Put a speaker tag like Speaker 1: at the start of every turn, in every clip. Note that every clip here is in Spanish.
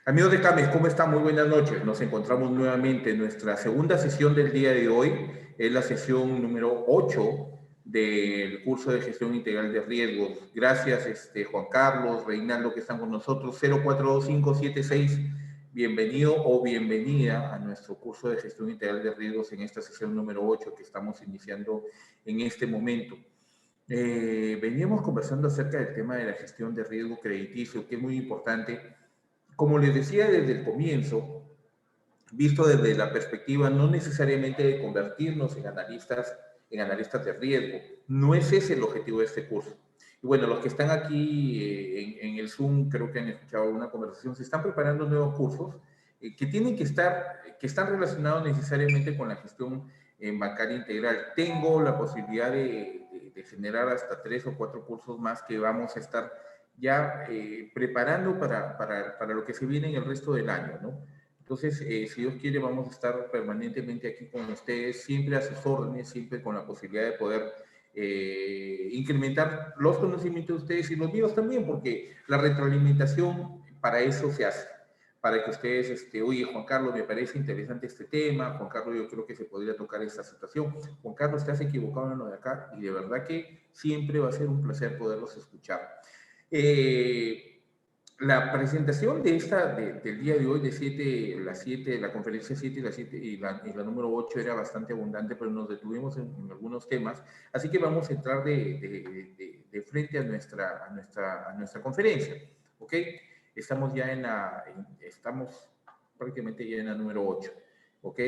Speaker 1: Amigos de CAMES, ¿cómo están? Muy buenas noches. Nos encontramos nuevamente en nuestra segunda sesión del día de hoy. Es la sesión número 8 del curso de gestión integral de riesgos. Gracias, Juan Carlos, Reinaldo, que están con nosotros. 042576. Bienvenido o bienvenida a nuestro curso de gestión integral de riesgos en esta sesión número 8 que estamos iniciando en este momento. Veníamos conversando acerca del tema de la gestión de riesgo crediticio, que es muy importante. Como les decía desde el comienzo, visto desde la perspectiva no necesariamente de convertirnos en analistas de riesgo, no es ese el objetivo de este curso. Y bueno, los que están aquí en el Zoom, creo que han escuchado una conversación, se están preparando nuevos cursos que tienen que están relacionados necesariamente con la gestión bancaria integral. Tengo la posibilidad de generar hasta 3 o 4 cursos más que vamos a estar ya preparando para lo que se viene en el resto del año, ¿no? Entonces, si Dios quiere, vamos a estar permanentemente aquí con ustedes, siempre a sus órdenes, siempre con la posibilidad de poder incrementar los conocimientos de ustedes y los míos también, porque la retroalimentación para eso se hace, para que ustedes, oye, Juan Carlos, me parece interesante este tema, Juan Carlos, yo creo que se podría tocar esta situación, Juan Carlos, te has equivocado en lo de acá, y de verdad que siempre va a ser un placer poderlos escuchar. La presentación del día de hoy, la conferencia 7 y la 7 y la número 8 era bastante abundante, pero nos detuvimos en algunos temas, así que vamos a entrar de frente a nuestra conferencia, ¿ok? Estamos prácticamente ya en la número 8. ¿Ok?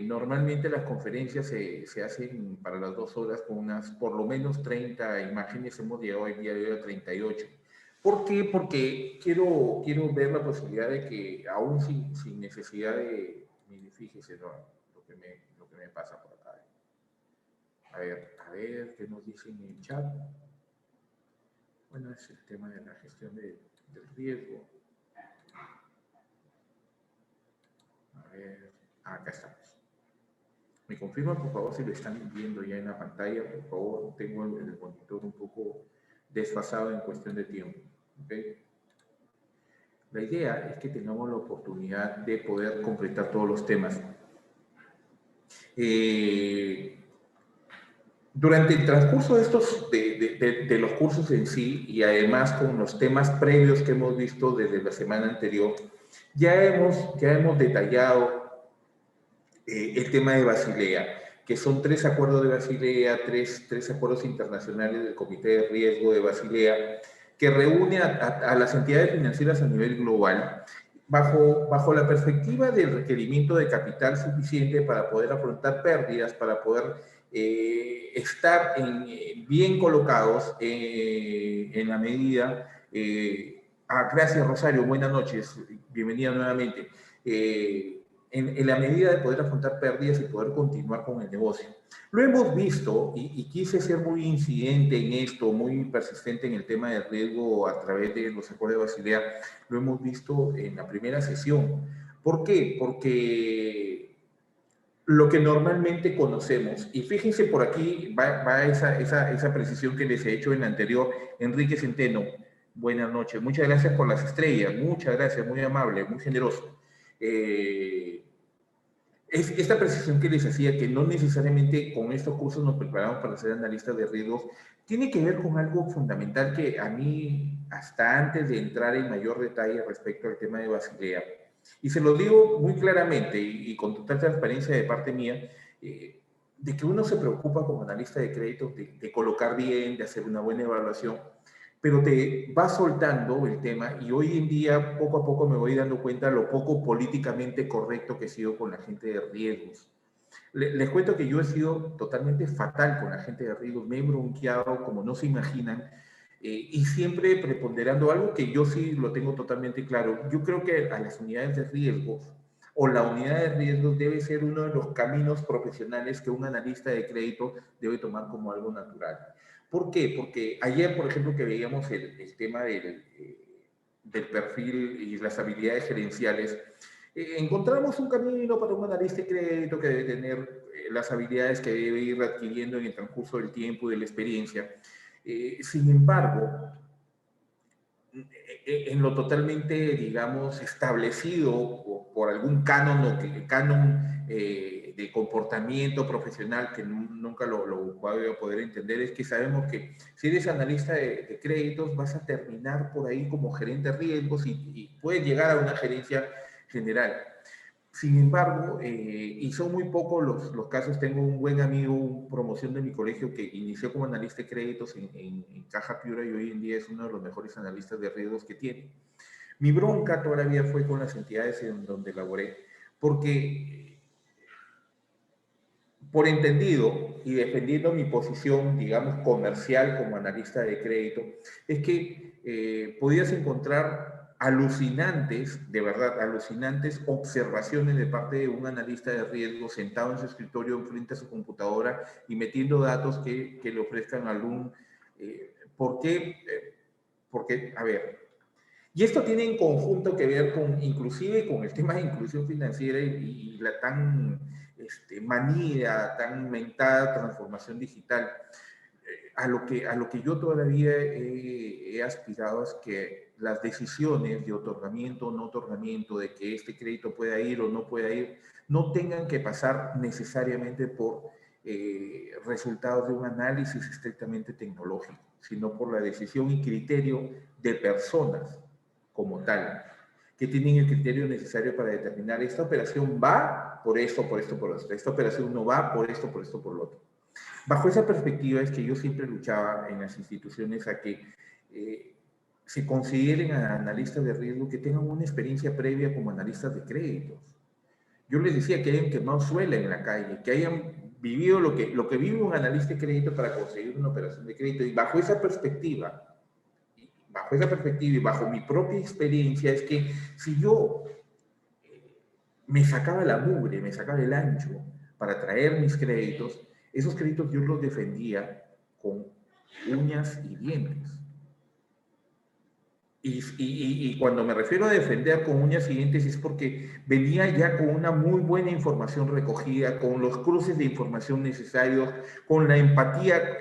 Speaker 1: Normalmente las conferencias se hacen para las 2 horas con unas por lo menos 30 imágenes, hemos llegado el día de hoy a 38. ¿Por qué? Porque quiero ver la posibilidad de que aún sin necesidad de... Fíjese, ¿no? lo que me pasa por acá. A ver, ¿qué nos dice en el chat? Bueno, es el tema de la gestión del riesgo. A ver, acá estamos. ¿Me confirman, por favor, si lo están viendo ya en la pantalla? Por favor, tengo el monitor un poco desfasado en cuestión de tiempo. ¿Okay? La idea es que tengamos la oportunidad de poder completar todos los temas. Durante el transcurso de los cursos en sí, y además con los temas previos que hemos visto desde la semana anterior, ya hemos detallado el tema de Basilea, que son 3 acuerdos de Basilea, tres acuerdos internacionales del Comité de Riesgo de Basilea, que reúne a las entidades financieras a nivel global bajo la perspectiva del requerimiento de capital suficiente para poder afrontar pérdidas, para poder estar bien colocados en la medida. Gracias, Rosario, buenas noches, bienvenida nuevamente. En la medida de poder afrontar pérdidas y poder continuar con el negocio. Lo hemos visto y quise ser muy incidente en esto, muy persistente en el tema del riesgo a través de los acuerdos de Basilea, lo hemos visto en la primera sesión. ¿Por qué? Porque lo que normalmente conocemos, y fíjense por aquí va esa precisión que les he hecho en la anterior, Enrique Centeno, buenas noches, muchas gracias por las estrellas, muchas gracias, muy amable, muy generoso. Es esta precisión que les hacía, que no necesariamente con estos cursos nos preparamos para ser analistas de riesgos, tiene que ver con algo fundamental que a mí, hasta antes de entrar en mayor detalle respecto al tema de Basilea, y se lo digo muy claramente y con total transparencia de parte mía, de que uno se preocupa como analista de créditos de colocar bien, de hacer una buena evaluación, pero te va soltando el tema y hoy en día poco a poco me voy dando cuenta de lo poco políticamente correcto que he sido con la gente de riesgos. Les cuento que yo he sido totalmente fatal con la gente de riesgos, me he bronqueado como no se imaginan y siempre preponderando algo que yo sí lo tengo totalmente claro. Yo creo que a las unidades de riesgos o la unidad de riesgos debe ser uno de los caminos profesionales que un analista de crédito debe tomar como algo natural. ¿Por qué? Porque ayer, por ejemplo, que veíamos el tema del perfil y las habilidades gerenciales, encontramos un camino para un analista de crédito que debe tener las habilidades que debe ir adquiriendo en el transcurso del tiempo y de la experiencia. Sin embargo, en lo totalmente, digamos, establecido por algún canon de comportamiento profesional que nunca lo voy a poder entender, es que sabemos que si eres analista de créditos vas a terminar por ahí como gerente de riesgos y puedes llegar a una gerencia general. Sin embargo, y son muy pocos los casos, tengo un buen amigo, un promoción de mi colegio que inició como analista de créditos en Caja Piura y hoy en día es uno de los mejores analistas de riesgos que tiene. Mi bronca todavía fue con las entidades en donde laboré, porque por entendido y defendiendo mi posición, digamos, comercial como analista de crédito, es que podías encontrar alucinantes, de verdad, alucinantes observaciones de parte de un analista de riesgo sentado en su escritorio frente a su computadora y metiendo datos que le ofrezcan algún... ¿Por qué? Porque, a ver, y esto tiene en conjunto que ver con, inclusive con el tema de inclusión financiera y la tan manida, tan mentada transformación digital. A lo que yo todavía he aspirado es que las decisiones de otorgamiento o no otorgamiento, de que este crédito pueda ir o no pueda ir, no tengan que pasar necesariamente por resultados de un análisis estrictamente tecnológico, sino por la decisión y criterio de personas como tal, que tienen el criterio necesario para determinar esta operación va por esto, por esto, por esto, esta operación no va por esto, por lo otro. Bajo esa perspectiva es que yo siempre luchaba en las instituciones a que se consideren a analistas de riesgo que tengan una experiencia previa como analistas de créditos. Yo les decía que hayan quemado suela en la calle, que hayan vivido lo que vive un analista de crédito para conseguir una operación de crédito. Y bajo esa perspectiva y bajo mi propia experiencia, es que si yo me sacaba la mugre, me sacaba el ancho para traer mis créditos, esos créditos yo los defendía con uñas y dientes. Y cuando me refiero a defender con uñas y dientes es porque venía ya con una muy buena información recogida, con los cruces de información necesarios, con la empatía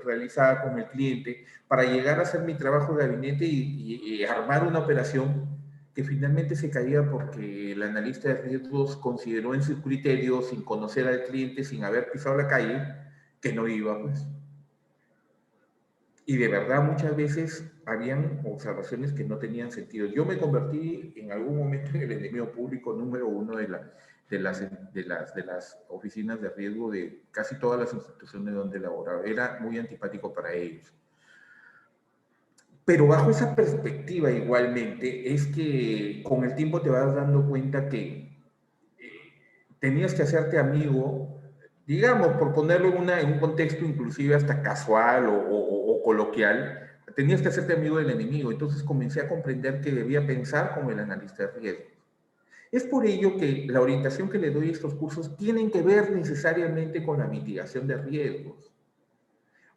Speaker 1: realizada con el cliente para llegar a hacer mi trabajo de gabinete y armar una operación que finalmente se caía porque el analista de riesgos consideró en su criterio, sin conocer al cliente, sin haber pisado la calle, que no iba, pues. Y de verdad muchas veces habían observaciones que no tenían sentido. Yo me convertí en algún momento en el enemigo público número uno de las oficinas de riesgo de casi todas las instituciones donde laboraba. Era muy antipático para ellos. Pero bajo esa perspectiva igualmente es que con el tiempo te vas dando cuenta que tenías que hacerte amigo, digamos, por ponerlo en un contexto inclusive hasta casual o coloquial, tenías que hacerte amigo del enemigo. Entonces comencé a comprender que debía pensar como el analista de riesgos. Es por ello que la orientación que le doy a estos cursos tienen que ver necesariamente con la mitigación de riesgos.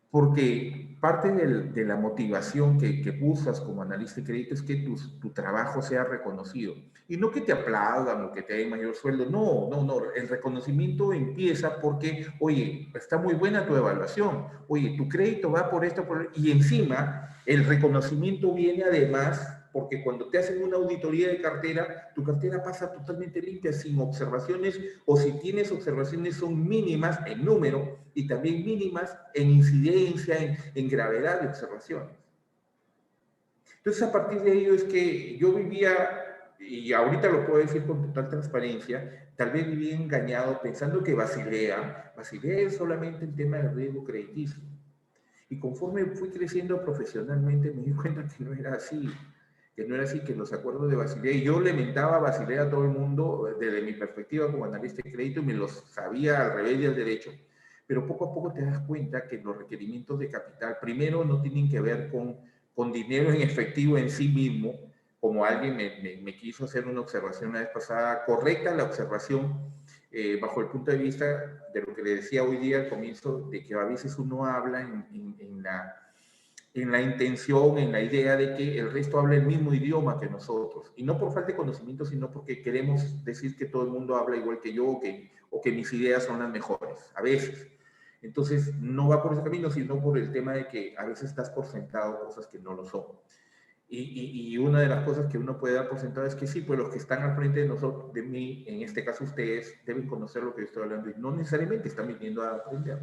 Speaker 1: Porque parte de la motivación que buscas como analista de crédito es que tu trabajo sea reconocido. Y no que te aplaudan o que te den mayor sueldo. No, no, no. El reconocimiento empieza porque, oye, está muy buena tu evaluación. Oye, tu crédito va por esto, y encima el reconocimiento viene además porque cuando te hacen una auditoría de cartera, tu cartera pasa totalmente limpia, sin observaciones, o si tienes observaciones son mínimas en número y también mínimas en incidencia, en gravedad de observaciones. Entonces, a partir de ello es que yo vivía, y ahorita lo puedo decir con total transparencia, tal vez vivía engañado pensando que Basilea es solamente el tema del riesgo crediticio. Y conforme fui creciendo profesionalmente, me di cuenta que no era así, que los acuerdos de Basilea, y yo lamentaba a Basilea a todo el mundo desde mi perspectiva como analista de crédito y me los sabía al revés y al derecho, pero poco a poco te das cuenta que los requerimientos de capital, primero, no tienen que ver con dinero en efectivo en sí mismo, como alguien me quiso hacer una observación la vez pasada, correcta la observación, bajo el punto de vista de lo que le decía hoy día al comienzo, de que a veces uno habla en la intención, en la idea de que el resto habla el mismo idioma que nosotros. Y no por falta de conocimiento, sino porque queremos decir que todo el mundo habla igual que yo o que mis ideas son las mejores, a veces. Entonces, no va por ese camino, sino por el tema de que a veces estás por sentado cosas que no lo son. y una de las cosas que uno puede dar por sentado es que sí, pues los que están al frente de nosotros, de mí, en este caso ustedes, deben conocer lo que yo estoy hablando y no necesariamente están viniendo a aprender.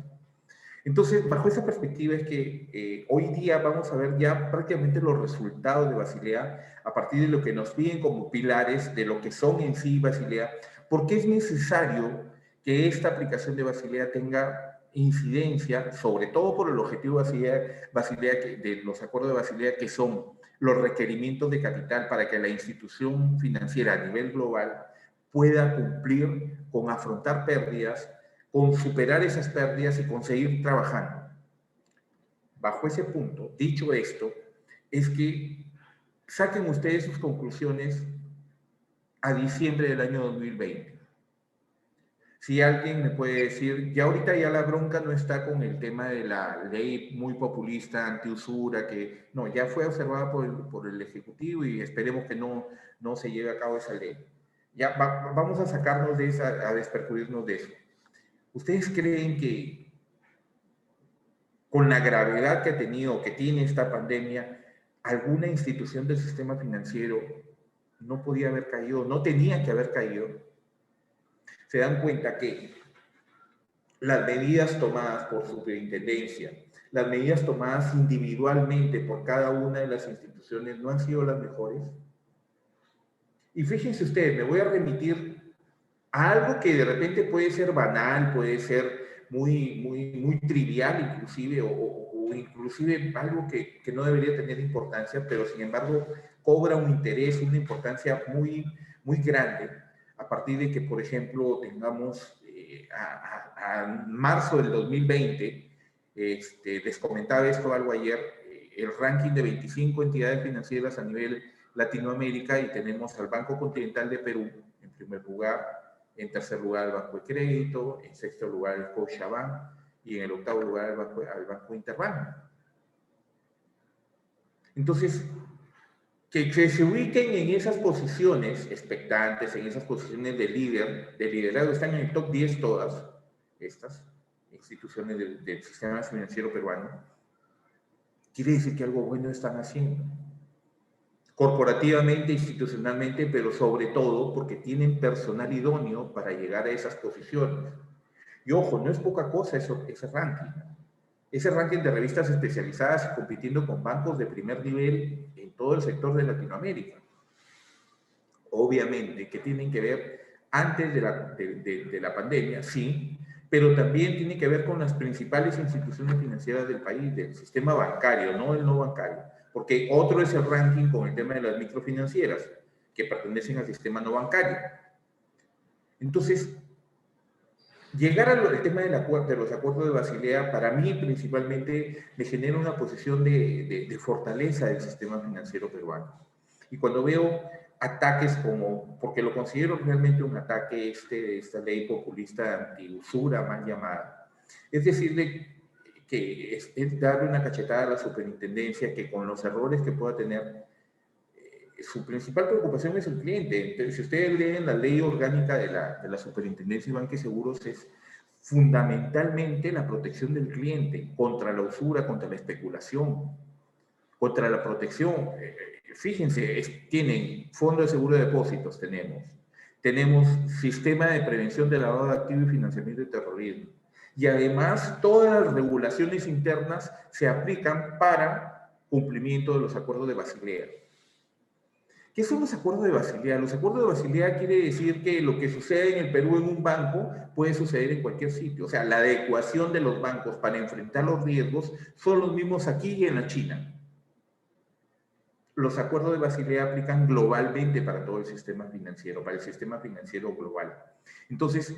Speaker 1: Entonces, bajo esa perspectiva es que hoy día vamos a ver ya prácticamente los resultados de Basilea a partir de lo que nos piden como pilares de lo que son en sí Basilea, porque es necesario que esta aplicación de Basilea tenga incidencia, sobre todo por el objetivo de Basilea de los acuerdos de Basilea, que son los requerimientos de capital para que la institución financiera a nivel global pueda cumplir con afrontar pérdidas, con superar esas pérdidas y conseguir trabajando. Bajo ese punto, dicho esto, es que saquen ustedes sus conclusiones a diciembre del año 2020. Si alguien me puede decir, ya ahorita ya la bronca no está con el tema de la ley muy populista, antiusura, que no, ya fue observada por el Ejecutivo y esperemos que no se lleve a cabo esa ley. Ya vamos a sacarnos de esa, a desperjudirnos de eso. ¿Ustedes creen que con la gravedad que ha tenido, que tiene esta pandemia, alguna institución del sistema financiero no podía haber caído, no tenía que haber caído? Se dan cuenta que las medidas tomadas por superintendencia, las medidas tomadas individualmente por cada una de las instituciones no han sido las mejores. Y fíjense ustedes, me voy a remitir a algo que de repente puede ser banal, puede ser muy trivial inclusive, o inclusive algo que no debería tener importancia, pero sin embargo cobra un interés, una importancia muy grande, a partir de que, por ejemplo, tengamos a marzo del 2020, les comentaba esto algo ayer, el ranking de 25 entidades financieras a nivel Latinoamérica, y tenemos al Banco Continental de Perú en primer lugar, en tercer lugar el Banco de Crédito, en sexto lugar el Scotiabank y en el octavo lugar el Banco Interbank. Entonces, que se ubiquen en esas posiciones expectantes, en esas posiciones de liderazgo, están en el top 10 todas estas instituciones del sistema financiero peruano, quiere decir que algo bueno están haciendo. Corporativamente, institucionalmente, pero sobre todo porque tienen personal idóneo para llegar a esas posiciones. Y ojo, no es poca cosa ese ranking. Ese ranking de revistas especializadas compitiendo con bancos de primer nivel en todo el sector de Latinoamérica. Obviamente, que tienen que ver antes de la pandemia, sí, pero también tiene que ver con las principales instituciones financieras del país, del sistema bancario, no el no bancario. Porque otro es el ranking con el tema de las microfinancieras, que pertenecen al sistema no bancario. Entonces, llegar al tema de los acuerdos de Basilea, para mí principalmente me genera una posición de fortaleza del sistema financiero peruano. Y cuando veo ataques como, porque lo considero realmente un ataque esta ley populista antiusura mal llamada, es decirle que es darle una cachetada a la superintendencia que con los errores que pueda tener, su principal preocupación es el cliente. Entonces, si ustedes leen la ley orgánica de la Superintendencia de Banca y Seguros, es fundamentalmente la protección del cliente contra la usura, contra la especulación, contra la protección. Fíjense, tienen fondo de seguro de depósitos, tenemos sistema de prevención de lavado de activos y financiamiento de terrorismo. Y además, todas las regulaciones internas se aplican para cumplimiento de los acuerdos de Basilea. ¿Qué son los acuerdos de Basilea? Los acuerdos de Basilea quiere decir que lo que sucede en el Perú en un banco puede suceder en cualquier sitio. O sea, la adecuación de los bancos para enfrentar los riesgos son los mismos aquí y en la China. Los acuerdos de Basilea aplican globalmente para todo el sistema financiero, para el sistema financiero global. Entonces,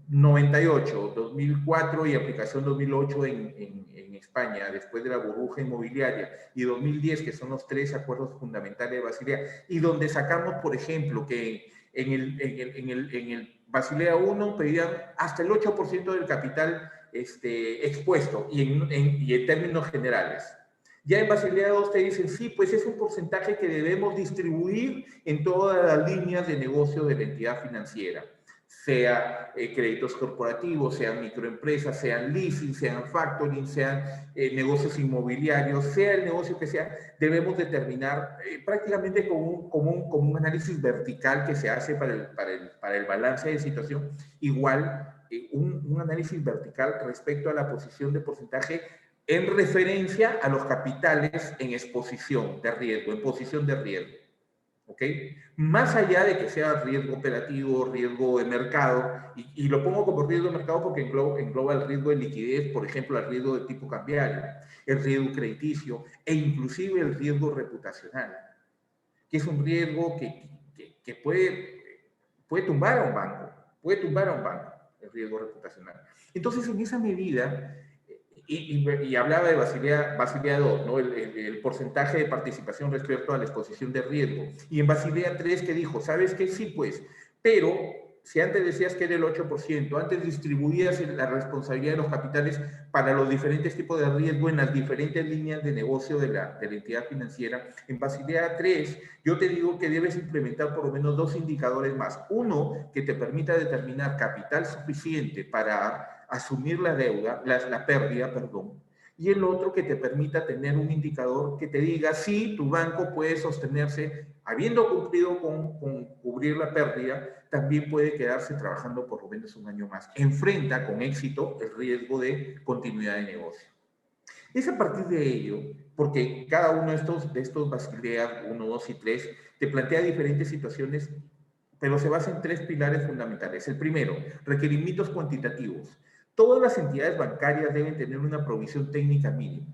Speaker 1: 98, 2004 y aplicación 2008 en España, después de la burbuja inmobiliaria, y 2010, que son los tres acuerdos fundamentales de Basilea, y donde sacamos, por ejemplo, que en el Basilea 1 pedían hasta el 8% del capital expuesto, y en términos generales. Ya en Basilea 2 te dicen, sí, pues es un porcentaje que debemos distribuir en todas las líneas de negocio de la entidad financiera. sea créditos corporativos, sean microempresas, sean leasing, sean factoring, sean negocios inmobiliarios, sea el negocio que sea, debemos determinar prácticamente como un análisis vertical que se hace para el balance de situación, igual un análisis vertical respecto a la posición de porcentaje en referencia a los capitales en exposición de riesgo, en posición de riesgo. ¿Ok? Más allá de que sea riesgo operativo, riesgo de mercado, y lo pongo como riesgo de mercado porque engloba el riesgo de liquidez, por ejemplo, el riesgo de tipo cambiario, el riesgo crediticio e inclusive el riesgo reputacional, que es un riesgo que puede tumbar a un banco, el riesgo reputacional. Entonces, en esa medida, y hablaba de Basilea II, ¿no? El porcentaje de participación respecto a la exposición de riesgo. Y en Basilea III, que dijo, ¿sabes qué? Sí, pues, pero si antes decías que era el 8%, antes distribuías la responsabilidad de los capitales para los diferentes tipos de riesgo en las diferentes líneas de negocio de la entidad financiera, en Basilea III yo te digo que debes implementar por lo menos 2 indicadores más. Uno, que te permita determinar capital suficiente para asumir la deuda, la pérdida, perdón, y el otro que te permita tener un indicador que te diga si tu banco puede sostenerse, habiendo cumplido con cubrir la pérdida, también puede quedarse trabajando por lo menos un año más. Enfrenta con éxito el riesgo de continuidad de negocio. Es a partir de ello, porque cada uno de estos Basilea 1, 2 y 3 te plantea diferentes situaciones, pero se basa en 3 pilares fundamentales. El primero, requerimientos cuantitativos. Todas las entidades bancarias deben tener una provisión técnica mínima,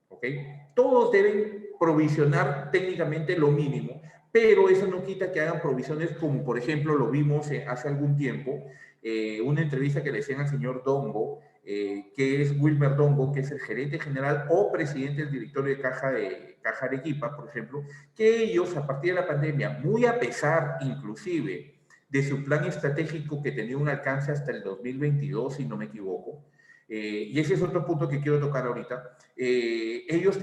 Speaker 1: ¿ok? Todos deben provisionar técnicamente lo mínimo, pero eso no quita que hagan provisiones como, por ejemplo, lo vimos hace algún tiempo, una entrevista que le hacían al señor Dongo, que es Wilmer Dongo, que es el gerente general o presidente del directorio de Caja Arequipa, por ejemplo, que ellos, a partir de la pandemia, muy a pesar inclusive de su plan estratégico que tenía un alcance hasta el 2022, si no me equivoco, y ese es otro punto que quiero tocar ahorita, ellos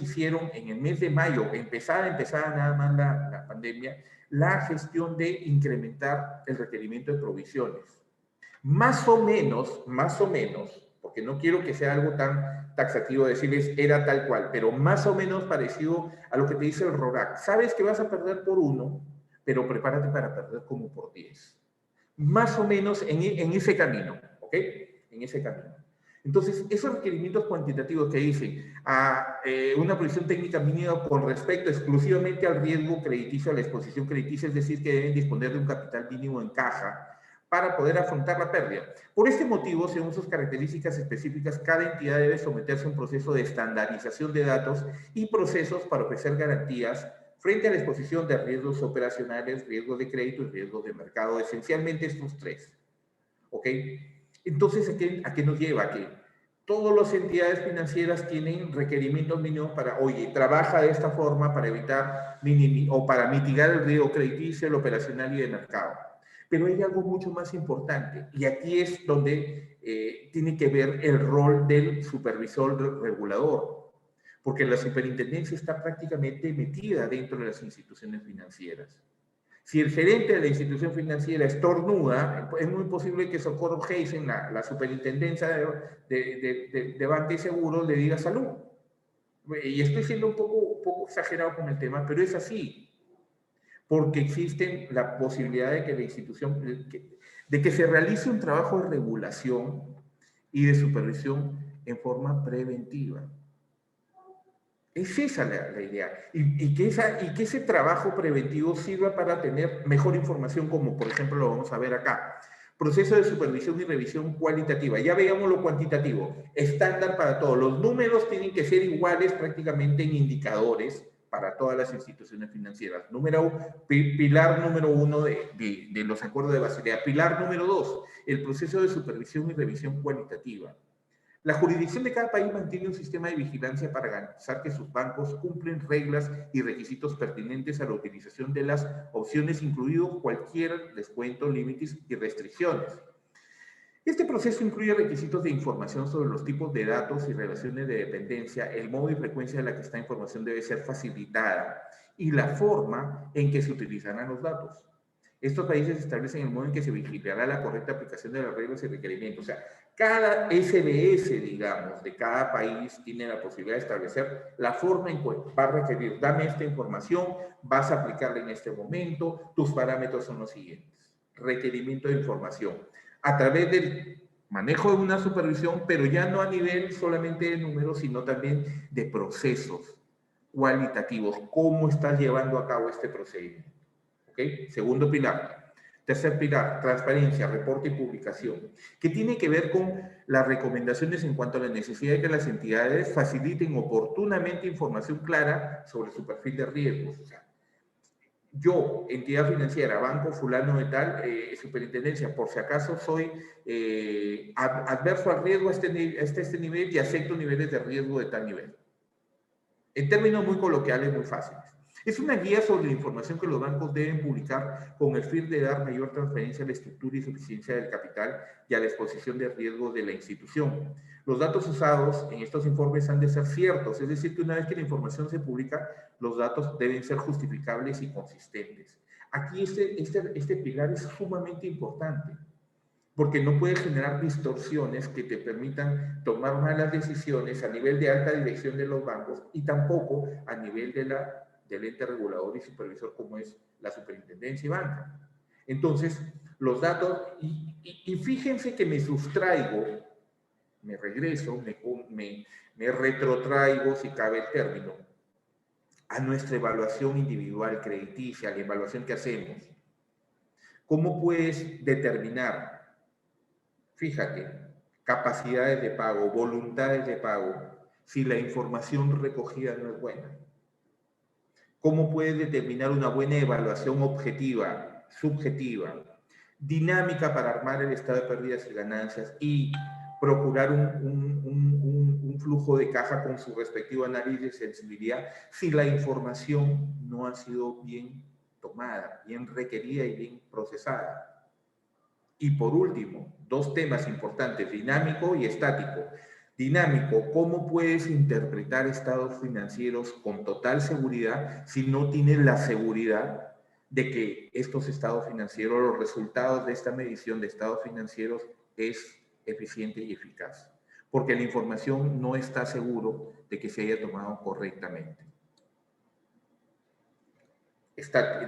Speaker 1: hicieron en el mes de mayo, empezada nada más la pandemia, la gestión de incrementar el requerimiento de provisiones. Más o menos, porque no quiero que sea algo tan taxativo decirles era tal cual, pero más o menos parecido a lo que te dice el RORAC. Sabes que vas a perder por 1, pero prepárate para perder como por 10. Más o menos en ese camino, ¿ok? En ese camino. Entonces, esos requerimientos cuantitativos que dicen a una provisión técnica mínima con respecto exclusivamente al riesgo crediticio, a la exposición crediticia, es decir, que deben disponer de un capital mínimo en caja para poder afrontar la pérdida. Por este motivo, según sus características específicas, cada entidad debe someterse a un proceso de estandarización de datos y procesos para ofrecer garantías frente a la exposición de riesgos operacionales, riesgos de crédito y riesgos de mercado, esencialmente estos 3. ¿Ok? Entonces, ¿a qué nos lleva? Que todas las entidades financieras tienen requerimientos mínimos para, oye, trabaja de esta forma para evitar o para mitigar el riesgo crediticio, el operacional y de mercado. Pero hay algo mucho más importante, y aquí es donde tiene que ver el rol del supervisor regulador, porque la superintendencia está prácticamente metida dentro de las instituciones financieras. Si el gerente de la institución financiera estornuda, es muy posible que Socorro Heisen, la superintendencia de Banca y Seguros, le diga salud. Y estoy siendo un poco exagerado con el tema, pero es así, porque existe la posibilidad de que la institución, de que se realice un trabajo de regulación y de supervisión en forma preventiva. Es esa la idea. Y que ese trabajo preventivo sirva para tener mejor información, como por ejemplo lo vamos a ver acá. Proceso de supervisión y revisión cualitativa. Ya veamos lo cuantitativo. Estándar para todos. Los números tienen que ser iguales prácticamente en indicadores para todas las instituciones financieras. Pilar número 1 de los acuerdos de Basilea. Pilar número 2, el proceso de supervisión y revisión cualitativa. La jurisdicción de cada país mantiene un sistema de vigilancia para garantizar que sus bancos cumplen reglas y requisitos pertinentes a la utilización de las opciones, incluido cualquier descuento, límites y restricciones. Este proceso incluye requisitos de información sobre los tipos de datos y relaciones de dependencia, el modo y frecuencia de la que esta información debe ser facilitada y la forma en que se utilizarán los datos. Estos países establecen el modo en que se vigilará la correcta aplicación de las reglas y requerimientos. O sea, cada SBS, digamos, de cada país tiene la posibilidad de establecer la forma en que va a requerir, dame esta información, vas a aplicarla en este momento, tus parámetros son los siguientes. Requerimiento de información. A través del manejo de una supervisión, pero ya no a nivel solamente de números, sino también de procesos cualitativos. ¿Cómo estás llevando a cabo este procedimiento? ¿Okay? Segundo pilar. Tercer pilar, transparencia, reporte y publicación, que tiene que ver con las recomendaciones en cuanto a la necesidad de que las entidades faciliten oportunamente información clara sobre su perfil de riesgos. O sea, yo, entidad financiera, banco fulano de tal, superintendencia, por si acaso soy adverso al riesgo a este nivel y acepto niveles de riesgo de tal nivel. En términos muy coloquiales, muy fáciles. Es una guía sobre la información que los bancos deben publicar con el fin de dar mayor transparencia a la estructura y suficiencia del capital y a la exposición de riesgos de la institución. Los datos usados en estos informes han de ser ciertos, es decir, que una vez que la información se publica, los datos deben ser justificables y consistentes. Aquí este pilar es sumamente importante, porque no puede generar distorsiones que te permitan tomar malas decisiones a nivel de alta dirección de los bancos y tampoco a nivel del ente regulador y supervisor como es la superintendencia y banca. Entonces, los datos, y fíjense que me sustraigo, me regreso, me retrotraigo, si cabe el término, a nuestra evaluación individual crediticia, la evaluación que hacemos. ¿Cómo puedes determinar? Fíjate, capacidades de pago, voluntades de pago, si la información recogida no es buena. ¿Cómo puedes determinar una buena evaluación objetiva, subjetiva, dinámica para armar el estado de pérdidas y ganancias y procurar un flujo de caja con su respectivo análisis de sensibilidad si la información no ha sido bien tomada, bien requerida y bien procesada? Y por último, dos temas importantes, dinámico y estático. Dinámico, ¿cómo puedes interpretar estados financieros con total seguridad si no tienes la seguridad de que estos estados financieros, los resultados de esta medición de estados financieros es eficiente y eficaz? Porque la información no está seguro de que se haya tomado correctamente.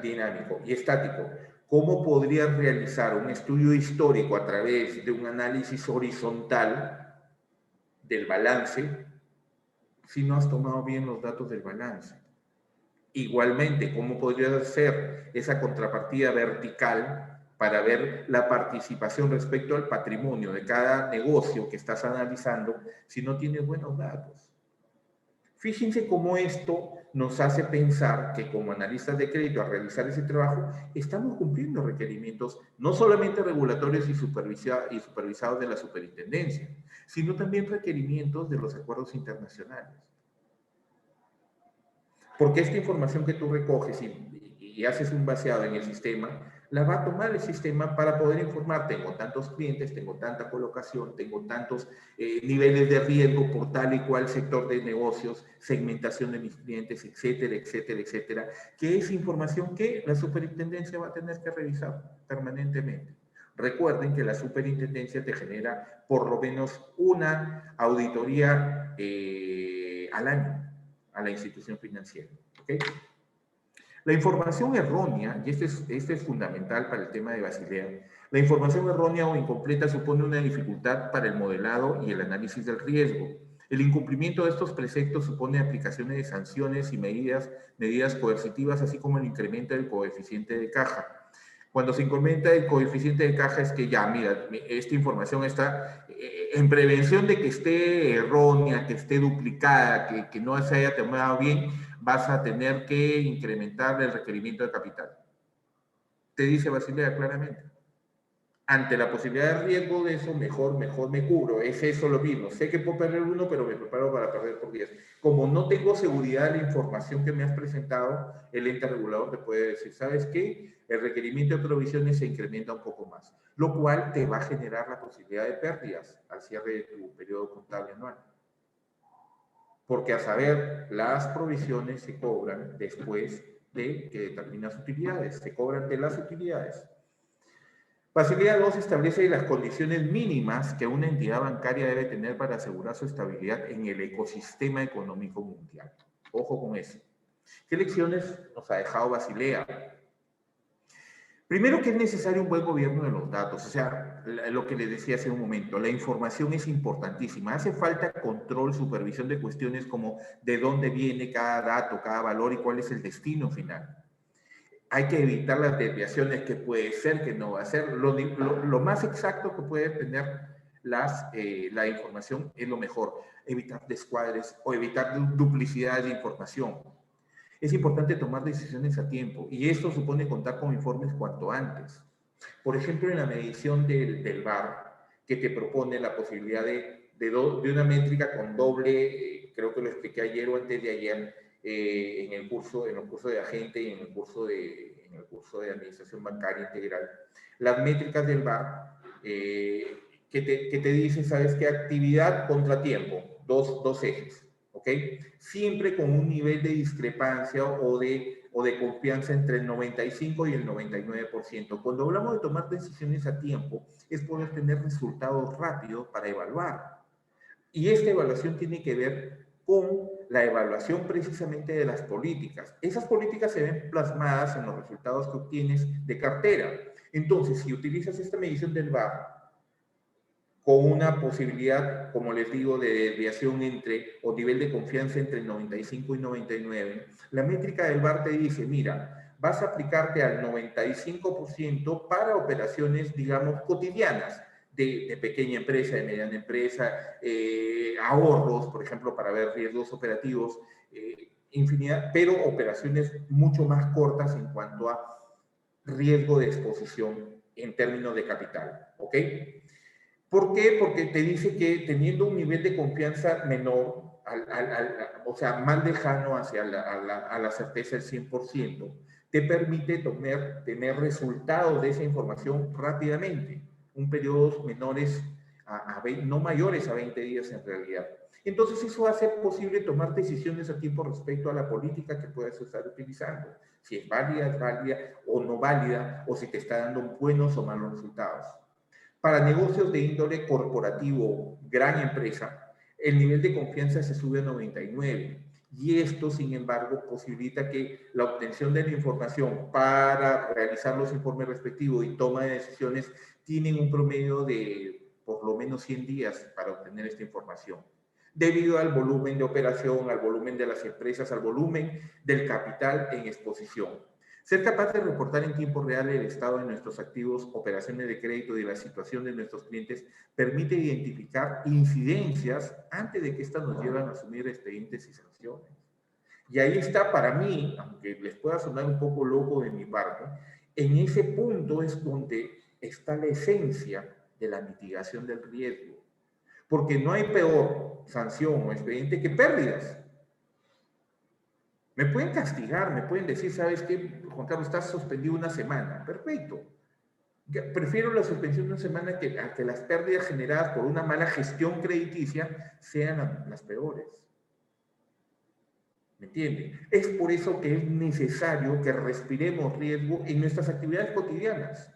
Speaker 1: Dinámico y estático. ¿Cómo podrías realizar un estudio histórico a través de un análisis horizontal del balance si no has tomado bien los datos del balance? Igualmente, ¿cómo podrías hacer esa contrapartida vertical para ver la participación respecto al patrimonio de cada negocio que estás analizando si no tienes buenos datos? Fíjense cómo esto nos hace pensar que como analistas de crédito al realizar ese trabajo estamos cumpliendo requerimientos no solamente regulatorios y supervisados de la superintendencia, sino también requerimientos de los acuerdos internacionales. Porque esta información que tú recoges y haces un vaciado en el sistema, la va a tomar el sistema para poder informar, tengo tantos clientes, tengo tanta colocación, tengo tantos niveles de riesgo por tal y cual sector de negocios, segmentación de mis clientes, etcétera, etcétera, etcétera, que es información que la superintendencia va a tener que revisar permanentemente. Recuerden que la superintendencia te genera por lo menos una auditoría al año a la institución financiera. ¿Okay? La información errónea, y este es fundamental para el tema de Basilea, la información errónea o incompleta supone una dificultad para el modelado y el análisis del riesgo. El incumplimiento de estos preceptos supone aplicaciones de sanciones y medidas coercitivas, así como el incremento del coeficiente de caja. Cuando se incrementa el coeficiente de caja es que ya, mira, esta información está en prevención de que esté errónea, que esté duplicada, que no se haya tomado bien, vas a tener que incrementar el requerimiento de capital. Te dice Basilea claramente. Ante la posibilidad de riesgo de eso, mejor me cubro. Es eso lo mismo. Sé que puedo perder uno, pero me preparo para perder por 10. Como no tengo seguridad de la información que me has presentado, el ente regulador te puede decir, ¿sabes qué? El requerimiento de provisiones se incrementa un poco más, lo cual te va a generar la posibilidad de pérdidas al cierre de tu periodo contable anual. Porque a saber, las provisiones se cobran después que determina las utilidades, se cobran de las utilidades. Basilea II establece las condiciones mínimas que una entidad bancaria debe tener para asegurar su estabilidad en el ecosistema económico mundial. Ojo con eso. ¿Qué lecciones nos ha dejado Basilea? Primero, que es necesario un buen gobierno de los datos. O sea, lo que les decía hace un momento, la información es importantísima. Hace falta control, supervisión de cuestiones como de dónde viene cada dato, cada valor y cuál es el destino final. Hay que evitar las desviaciones que puede ser, que no va a ser. Lo más exacto que puede tener la información es lo mejor. Evitar descuadres o evitar duplicidad de información. Es importante tomar decisiones a tiempo y esto supone contar con informes cuanto antes. Por ejemplo, en la medición del VAR, que te propone la posibilidad de una métrica con doble, creo que lo expliqué ayer o antes de ayer, en el curso de agente y en el curso de administración bancaria integral. Las métricas del VAR que te dicen, ¿sabes qué? Actividad contra tiempo, dos ejes. ¿Ok? Siempre con un nivel de discrepancia o de confianza entre el 95 y el 99%. Cuando hablamos de tomar decisiones a tiempo, es poder tener resultados rápidos para evaluar. Y esta evaluación tiene que ver con la evaluación precisamente de las políticas. Esas políticas se ven plasmadas en los resultados que obtienes de cartera. Entonces, si utilizas esta medición del VAR, con una posibilidad, como les digo, de desviación o nivel de confianza entre el 95 y 99, la métrica del VAR te dice, mira, vas a aplicarte al 95% para operaciones, digamos, cotidianas, de pequeña empresa, de mediana empresa, ahorros, por ejemplo, para ver riesgos operativos, infinidad, pero operaciones mucho más cortas en cuanto a riesgo de exposición en términos de capital, ¿ok? ¿Por qué? Porque te dice que teniendo un nivel de confianza menor, o sea, más lejano hacia la certeza del 100%, te permite tener resultados de esa información rápidamente, un periodos menores, no mayores a 20 días en realidad. Entonces eso hace posible tomar decisiones a tiempo respecto a la política que puedas estar utilizando, si es válida o no válida, o si te está dando buenos o malos resultados. Para negocios de índole corporativo, gran empresa, el nivel de confianza se sube a 99 y esto, sin embargo, posibilita que la obtención de la información para realizar los informes respectivos y toma de decisiones tienen un promedio de por lo menos 100 días para obtener esta información, debido al volumen de operación, al volumen de las empresas, al volumen del capital en exposición. Ser capaz de reportar en tiempo real el estado de nuestros activos, operaciones de crédito y la situación de nuestros clientes permite identificar incidencias antes de que éstas nos lleven a asumir expedientes y sanciones. Y ahí está para mí, aunque les pueda sonar un poco loco de mi parte, en ese punto es donde está la esencia de la mitigación del riesgo. Porque no hay peor sanción o expediente que pérdidas. Me pueden castigar, me pueden decir, ¿sabes qué, Juan Carlos? Estás suspendido una semana. Perfecto. Prefiero la suspensión de una semana a que las pérdidas generadas por una mala gestión crediticia sean las peores. ¿Me entienden? Es por eso que es necesario que respiremos riesgo en nuestras actividades cotidianas,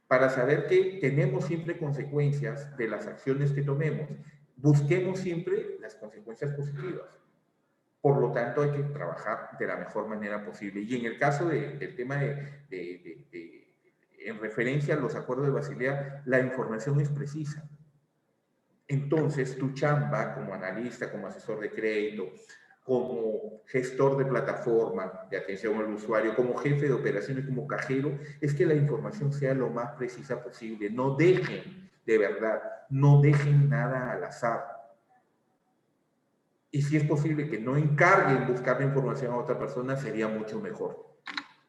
Speaker 1: para saber que tenemos siempre consecuencias de las acciones que tomemos. Busquemos siempre las consecuencias positivas. Por lo tanto, hay que trabajar de la mejor manera posible. Y en el caso del tema en referencia a los acuerdos de Basilea, la información es precisa. Entonces, tu chamba como analista, como asesor de crédito, como gestor de plataforma de atención al usuario, como jefe de operaciones, como cajero, es que la información sea lo más precisa posible. No dejen, de verdad, no dejen nada al azar. Y si es posible que no encarguen buscar la información a otra persona, sería mucho mejor.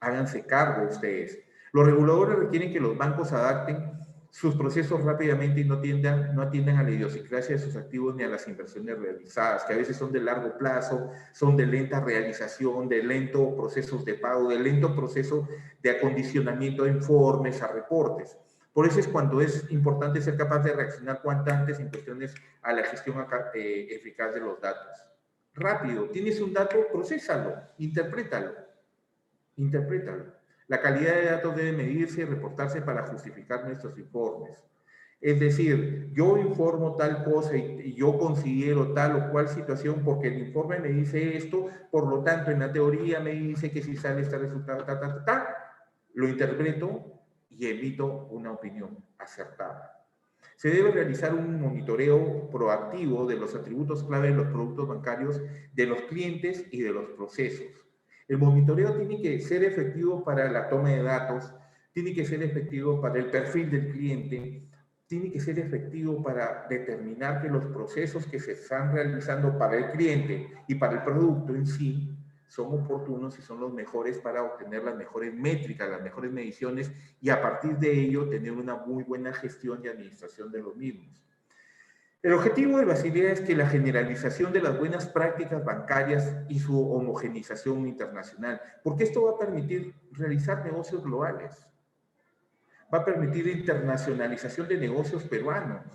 Speaker 1: Háganse cargo ustedes. Los reguladores requieren que los bancos adapten sus procesos rápidamente y no atiendan a la idiosincrasia de sus activos ni a las inversiones realizadas, que a veces son de largo plazo, son de lenta realización, de lento procesos de pago, de lento proceso de acondicionamiento a informes, a reportes. Por eso es cuando es importante ser capaz de reaccionar cuanto antes en cuestiones a la gestión eficaz de los datos. Rápido, tienes un dato, procésalo, interprétalo. Interprétalo. La calidad de datos debe medirse y reportarse para justificar nuestros informes. Es decir, yo informo tal cosa y yo considero tal o cual situación porque el informe me dice esto, por lo tanto, en la teoría me dice que si sale este resultado, lo interpreto y emito una opinión acertada. Se debe realizar un monitoreo proactivo de los atributos clave de los productos bancarios, de los clientes y de los procesos. El monitoreo tiene que ser efectivo para la toma de datos, tiene que ser efectivo para el perfil del cliente, tiene que ser efectivo para determinar que los procesos que se están realizando para el cliente y para el producto en sí son oportunos y son los mejores para obtener las mejores métricas, las mejores mediciones y a partir de ello tener una muy buena gestión y administración de los mismos. El objetivo de Basilea es que la generalización de las buenas prácticas bancarias y su homogenización internacional, porque esto va a permitir realizar negocios globales, va a permitir internacionalización de negocios peruanos.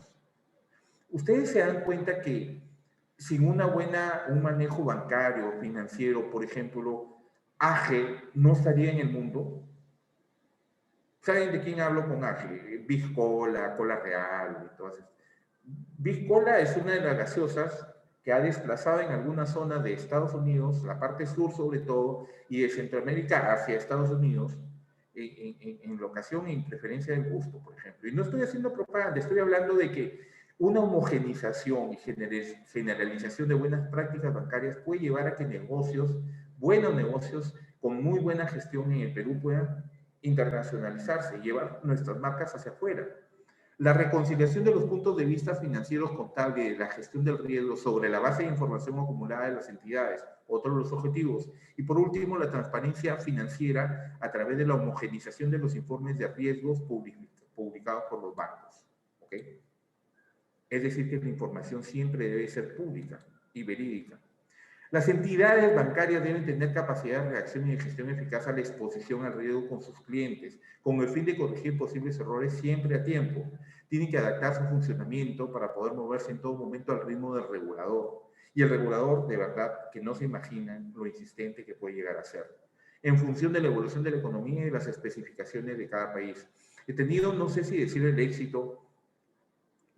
Speaker 1: Ustedes se dan cuenta que sin un manejo bancario, financiero, por ejemplo, AGE no estaría en el mundo. ¿Saben de quién hablo con AGE? Biscola, Cola Real y todas estas. Biscola es una de las gaseosas que ha desplazado en algunas zonas de Estados Unidos, la parte sur sobre todo, y de Centroamérica hacia Estados Unidos, en la ocasión e en preferencia del gusto, por ejemplo. Y no estoy haciendo propaganda, estoy hablando de que una homogenización y generalización de buenas prácticas bancarias puede llevar a que negocios, buenos negocios, con muy buena gestión en el Perú puedan internacionalizarse y llevar nuestras marcas hacia afuera. La reconciliación de los puntos de vista financieros contables, de la gestión del riesgo sobre la base de información acumulada de las entidades, otro de los objetivos. Y por último, la transparencia financiera a través de la homogenización de los informes de riesgos publicados por los bancos. ¿Okay? Es decir, que la información siempre debe ser pública y verídica. Las entidades bancarias deben tener capacidad de reacción y de gestión eficaz a la exposición al riesgo con sus clientes, con el fin de corregir posibles errores siempre a tiempo. Tienen que adaptar su funcionamiento para poder moverse en todo momento al ritmo del regulador. Y el regulador, de verdad, que no se imaginan lo insistente que puede llegar a ser, en función de la evolución de la economía y de las especificaciones de cada país. He tenido, no sé si decir el éxito,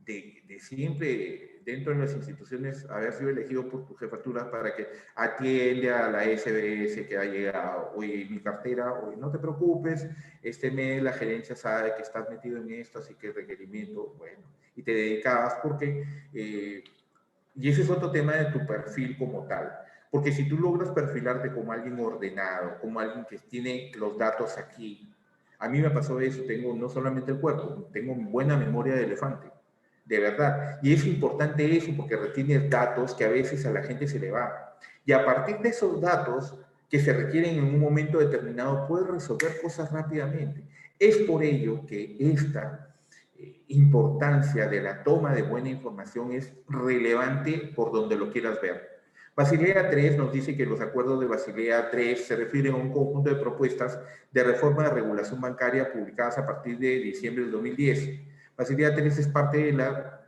Speaker 1: de siempre dentro de las instituciones haber sido elegido por tu jefatura para que atiende a la SBS que ha llegado, oye, mi cartera, oye, no te preocupes, este mes la gerencia sabe que estás metido en esto, así que el requerimiento, bueno, y te dedicabas porque, y ese es otro tema de tu perfil como tal, porque si tú logras perfilarte como alguien ordenado, como alguien que tiene los datos aquí, a mí me pasó eso, tengo no solamente el cuerpo, tengo buena memoria de elefante, de verdad. Y es importante eso porque retienes datos que a veces a la gente se le va. Y a partir de esos datos que se requieren en un momento determinado, puedes resolver cosas rápidamente. Es por ello que esta importancia de la toma de buena información es relevante por donde lo quieras ver. Basilea III nos dice que los acuerdos de Basilea III se refieren a un conjunto de propuestas de reforma de regulación bancaria publicadas a partir de diciembre del 2010. Basilea III es parte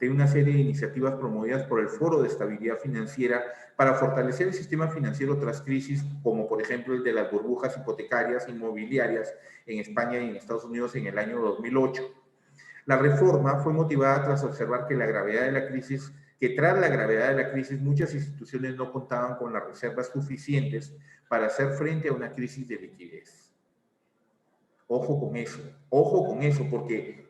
Speaker 1: de una serie de iniciativas promovidas por el Foro de Estabilidad Financiera para fortalecer el sistema financiero tras crisis, como por ejemplo el de las burbujas hipotecarias inmobiliarias en España y en Estados Unidos en el año 2008. La reforma fue motivada tras observar que tras la gravedad de la crisis, muchas instituciones no contaban con las reservas suficientes para hacer frente a una crisis de liquidez. Ojo con eso, porque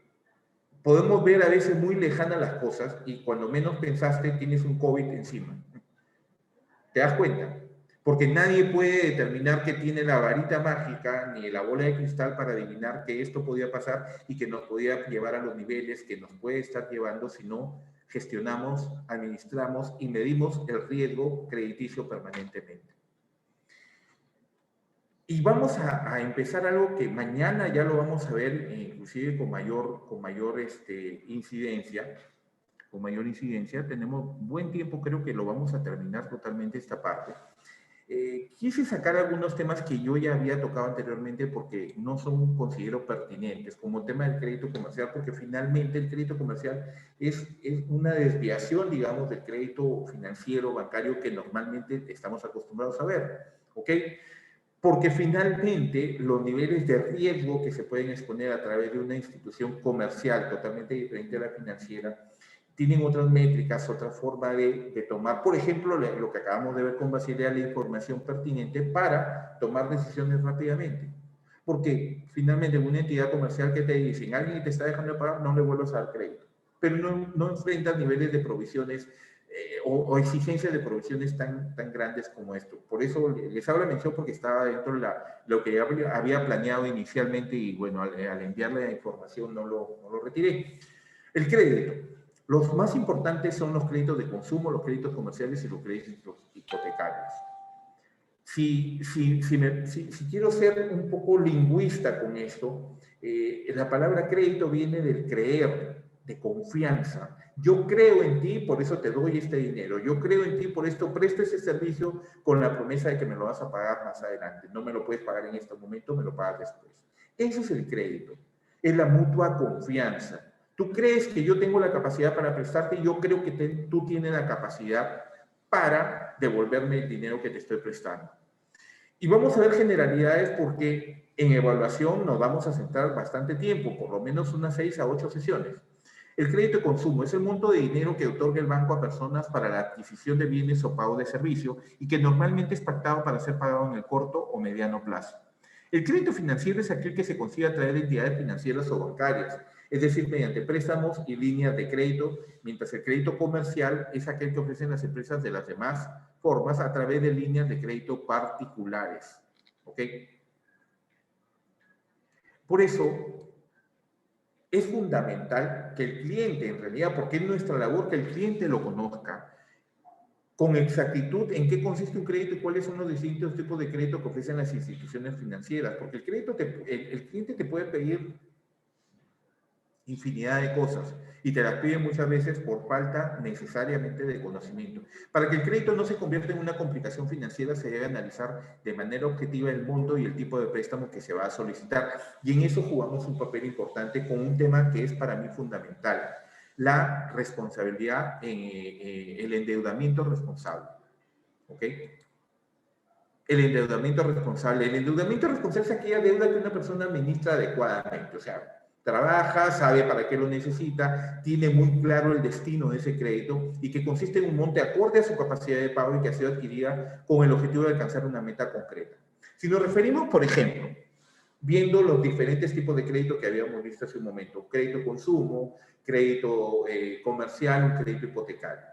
Speaker 1: podemos ver a veces muy lejanas las cosas y cuando menos pensaste tienes un COVID encima. ¿Te das cuenta? Porque nadie puede determinar que tiene la varita mágica ni la bola de cristal para adivinar que esto podía pasar y que nos podía llevar a los niveles que nos puede estar llevando si no gestionamos, administramos y medimos el riesgo crediticio permanentemente. Y vamos a empezar algo que mañana ya lo vamos a ver, inclusive con mayor incidencia. Con mayor incidencia. Tenemos buen tiempo, creo que lo vamos a terminar totalmente esta parte. Quise sacar algunos temas que yo ya había tocado anteriormente porque no son, considero, pertinentes, como el tema del crédito comercial, porque finalmente el crédito comercial es una desviación, digamos, del crédito financiero, bancario, que normalmente estamos acostumbrados a ver, ¿ok? porque finalmente los niveles de riesgo que se pueden exponer a través de una institución comercial totalmente diferente a la financiera tienen otras métricas, otra forma de tomar, por ejemplo, lo que acabamos de ver con Basilea, la información pertinente para tomar decisiones rápidamente. Porque finalmente una entidad comercial que te dicen, alguien te está dejando de pagar, no le vuelvas a dar crédito. Pero no enfrentas niveles de provisiones o exigencias de provisiones tan grandes como esto. Por eso les hago la mención porque estaba dentro de lo que había planeado inicialmente y bueno, al enviarle la información no lo retiré. El crédito. Los más importantes son los créditos de consumo, los créditos comerciales y los créditos hipotecarios. Si quiero ser un poco lingüista con esto, la palabra crédito viene del creer, de confianza. Yo creo en ti, por eso te doy este dinero. Yo creo en ti, por esto presto ese servicio con la promesa de que me lo vas a pagar más adelante. No me lo puedes pagar en este momento, me lo pagas después. Eso es el crédito. Es la mutua confianza. Tú crees que yo tengo la capacidad para prestarte y yo creo que tú tienes la capacidad para devolverme el dinero que te estoy prestando. Y vamos a ver generalidades porque en evaluación nos vamos a sentar bastante tiempo, por lo menos unas 6 a 8 sesiones. El crédito de consumo es el monto de dinero que otorga el banco a personas para la adquisición de bienes o pago de servicio y que normalmente es pactado para ser pagado en el corto o mediano plazo. El crédito financiero es aquel que se consigue a través de entidades financieras o bancarias, es decir, mediante préstamos y líneas de crédito, mientras el crédito comercial es aquel que ofrecen las empresas de las demás formas a través de líneas de crédito particulares. ¿Ok? Por eso es fundamental que el cliente, en realidad, porque es nuestra labor que el cliente lo conozca con exactitud en qué consiste un crédito y cuáles son los distintos tipos de crédito que ofrecen las instituciones financieras, porque el cliente te puede pedir infinidad de cosas y te las piden muchas veces por falta necesariamente de conocimiento. Para que el crédito no se convierta en una complicación financiera, se debe analizar de manera objetiva el monto y el tipo de préstamo que se va a solicitar. Y en eso jugamos un papel importante con un tema que es para mí fundamental, la responsabilidad, el endeudamiento responsable. ¿Ok? El endeudamiento responsable. El endeudamiento responsable es aquella deuda que una persona administra adecuadamente, o sea, trabaja, sabe para qué lo necesita, tiene muy claro el destino de ese crédito y que consiste en un monte acorde a su capacidad de pago y que ha sido adquirida con el objetivo de alcanzar una meta concreta. Si nos referimos, por ejemplo, viendo los diferentes tipos de crédito que habíamos visto hace un momento, crédito consumo, crédito comercial, un crédito hipotecario.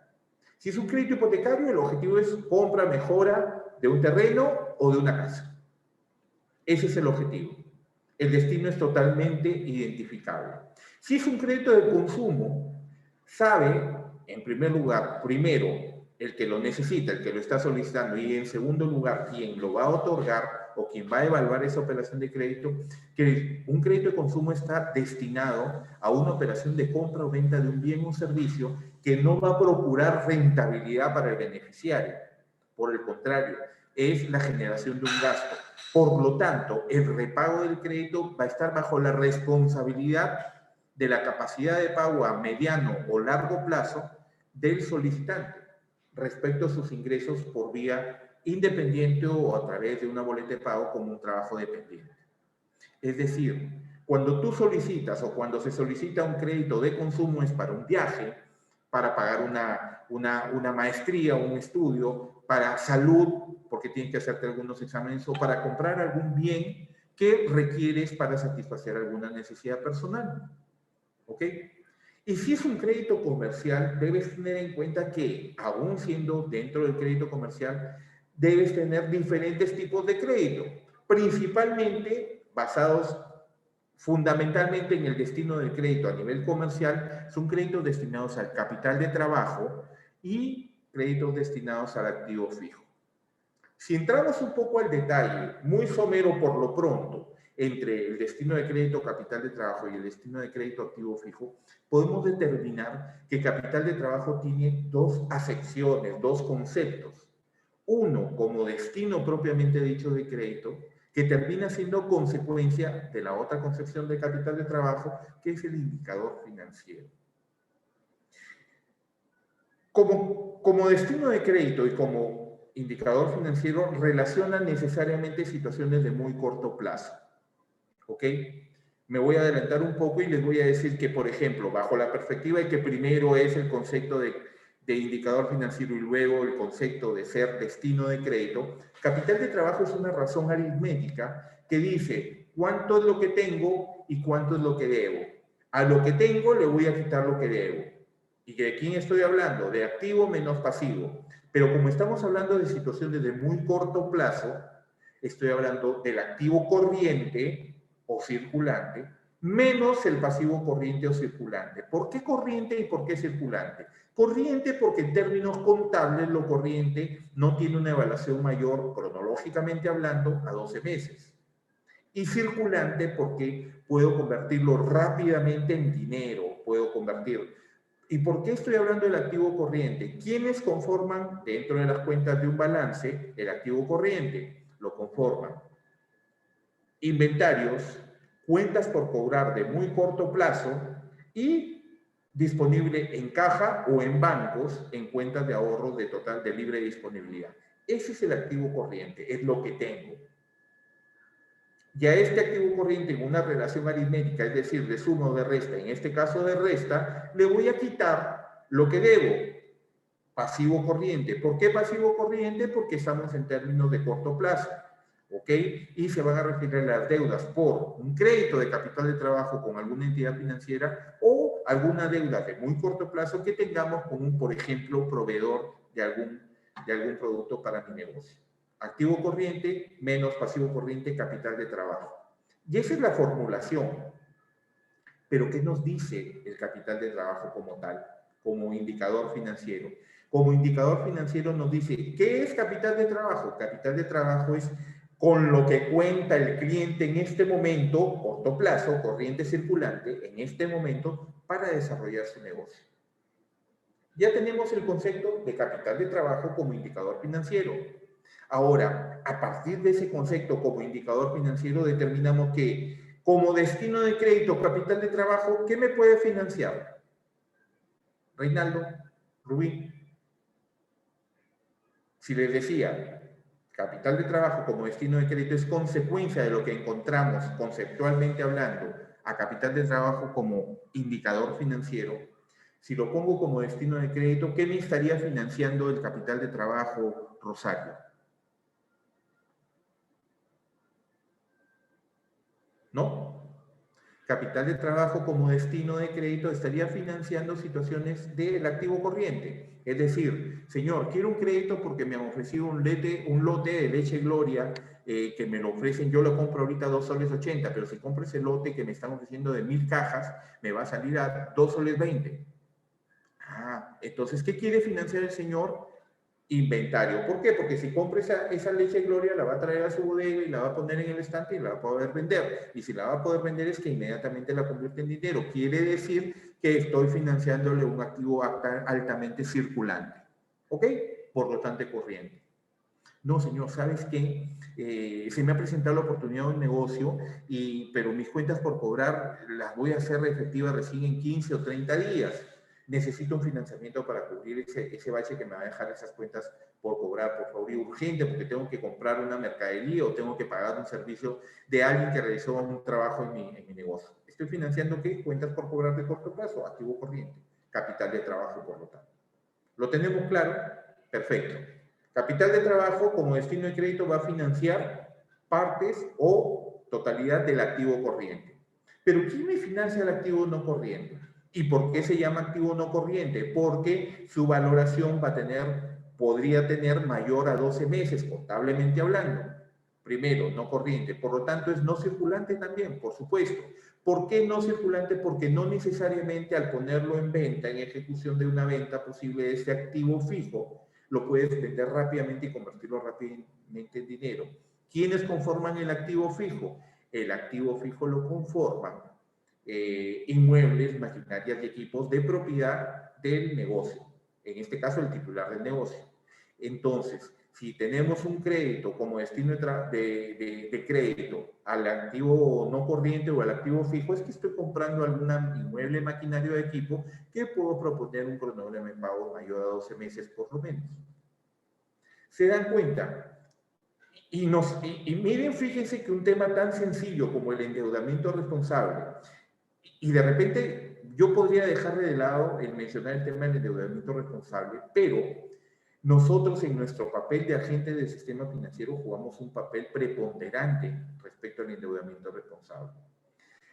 Speaker 1: Si es un crédito hipotecario, el objetivo es compra, mejora de un terreno o de una casa. Ese es el objetivo. El destino es totalmente identificable. Si es un crédito de consumo, sabe, en primer lugar, primero, el que lo necesita, el que lo está solicitando, y en segundo lugar, quien lo va a otorgar o quien va a evaluar esa operación de crédito, que un crédito de consumo está destinado a una operación de compra o venta de un bien o servicio que no va a procurar rentabilidad para el beneficiario. Por el contrario, es la generación de un gasto. Por lo tanto, el repago del crédito va a estar bajo la responsabilidad de la capacidad de pago a mediano o largo plazo del solicitante respecto a sus ingresos por vía independiente o a través de una boleta de pago como un trabajo dependiente. Es decir, cuando tú solicitas o cuando se solicita un crédito de consumo es para un viaje, para pagar una maestría o un estudio, para salud, porque tienes que hacerte algunos exámenes, o para comprar algún bien que requieres para satisfacer alguna necesidad personal. ¿Ok? Y si es un crédito comercial, debes tener en cuenta que, aún siendo dentro del crédito comercial, debes tener diferentes tipos de crédito, principalmente basados fundamentalmente en el destino del crédito a nivel comercial. Son créditos destinados al capital de trabajo y créditos destinados al activo fijo. Si entramos un poco al detalle, muy somero por lo pronto, entre el destino de crédito capital de trabajo y el destino de crédito activo fijo, podemos determinar que capital de trabajo tiene dos acepciones, dos conceptos. Uno como destino propiamente dicho de crédito, que termina siendo consecuencia de la otra concepción de capital de trabajo, que es el indicador financiero. Como destino de crédito y como indicador financiero relaciona necesariamente situaciones de muy corto plazo. ¿Ok? Me voy a adelantar un poco y les voy a decir que, por ejemplo, bajo la perspectiva de que primero es el concepto de indicador financiero y luego el concepto de ser destino de crédito, capital de trabajo es una razón aritmética que dice cuánto es lo que tengo y cuánto es lo que debo. A lo que tengo le voy a quitar lo que debo. ¿Y de quién estoy hablando? De activo menos pasivo. Pero como estamos hablando de situaciones de muy corto plazo, estoy hablando del activo corriente o circulante menos el pasivo corriente o circulante. ¿Por qué corriente y por qué circulante? Corriente porque en términos contables lo corriente no tiene una evaluación mayor, cronológicamente hablando, a 12 meses. Y circulante porque puedo convertirlo rápidamente en dinero, puedo convertir. ¿Y por qué estoy hablando del activo corriente? ¿Quiénes conforman dentro de las cuentas de un balance el activo corriente? Lo conforman inventarios, cuentas por cobrar de muy corto plazo y disponible en caja o en bancos en cuentas de ahorros de total de libre disponibilidad. Ese es el activo corriente, es lo que tengo. Y a este activo corriente en una relación aritmética, es decir, de suma o de resta, en este caso de resta, le voy a quitar lo que debo, pasivo corriente. ¿Por qué pasivo corriente? Porque estamos en términos de corto plazo, ¿ok? Y se van a referir a las deudas por un crédito de capital de trabajo con alguna entidad financiera o alguna deuda de muy corto plazo que tengamos con un, por ejemplo, proveedor de algún producto para mi negocio. Activo corriente menos pasivo corriente, capital de trabajo. Y esa es la formulación. Pero ¿qué nos dice el capital de trabajo como tal, como indicador financiero? Como indicador financiero nos dice, ¿qué es capital de trabajo? Capital de trabajo es con lo que cuenta el cliente en este momento, corto plazo, corriente circulante, en este momento, para desarrollar su negocio. Ya tenemos el concepto de capital de trabajo como indicador financiero. Ahora, a partir de ese concepto como indicador financiero, determinamos que como destino de crédito, capital de trabajo, ¿qué me puede financiar? Reinaldo, Rubí. Si les decía, capital de trabajo como destino de crédito es consecuencia de lo que encontramos conceptualmente hablando a capital de trabajo como indicador financiero, si lo pongo como destino de crédito, ¿qué me estaría financiando el capital de trabajo, Rosario? ¿No? Capital de trabajo como destino de crédito estaría financiando situaciones del activo corriente. Es decir, señor, quiero un crédito porque me han ofrecido un lote de leche Gloria que me lo ofrecen, yo lo compro ahorita 2 soles 80, pero si compro ese lote que me están ofreciendo de 1000 cajas, me va a salir a 2 soles 20. Ah, entonces, ¿qué quiere financiar el señor? Inventario. ¿Por qué? Porque si compra esa leche Gloria, la va a traer a su bodega y la va a poner en el estante y la va a poder vender. Y si la va a poder vender es que inmediatamente la convierte en dinero. Quiere decir que estoy financiándole un activo altamente circulante. ¿Ok? Por lo tanto, corriente. No, señor, ¿sabes qué? Se me ha presentado la oportunidad de un negocio, pero mis cuentas por cobrar las voy a hacer efectivas recién en 15 o 30 días. Necesito un financiamiento para cubrir ese bache que me va a dejar esas cuentas por cobrar, por favor, y urgente, porque tengo que comprar una mercadería o tengo que pagar un servicio de alguien que realizó un trabajo en mi negocio. ¿Estoy financiando qué? Cuentas por cobrar de corto plazo, activo corriente, capital de trabajo, por lo tanto. ¿Lo tenemos claro? Perfecto. Capital de trabajo como destino de crédito va a financiar partes o totalidad del activo corriente. Pero ¿quién me financia el activo no corriente? ¿Y por qué se llama activo no corriente? Porque su valoración podría tener mayor a 12 meses, contablemente hablando. Primero, no corriente. Por lo tanto, es no circulante también, por supuesto. ¿Por qué no circulante? Porque no necesariamente al ponerlo en venta, en ejecución de una venta posible de este activo fijo, lo puedes vender rápidamente y convertirlo rápidamente en dinero. ¿Quiénes conforman el activo fijo? El activo fijo lo conforman inmuebles, maquinarias y equipos de propiedad del negocio. En este caso, el titular del negocio. Entonces, si tenemos un crédito como destino de crédito al activo no corriente o al activo fijo, es que estoy comprando algún inmueble, maquinario de equipo que puedo proponer un cronograma de pago mayor a 12 meses por lo menos. se dan cuenta. Y miren, fíjense que un tema tan sencillo como el endeudamiento responsable, y de repente yo podría dejar de lado el mencionar el tema del endeudamiento responsable, pero nosotros en nuestro papel de agente del sistema financiero jugamos un papel preponderante respecto al endeudamiento responsable.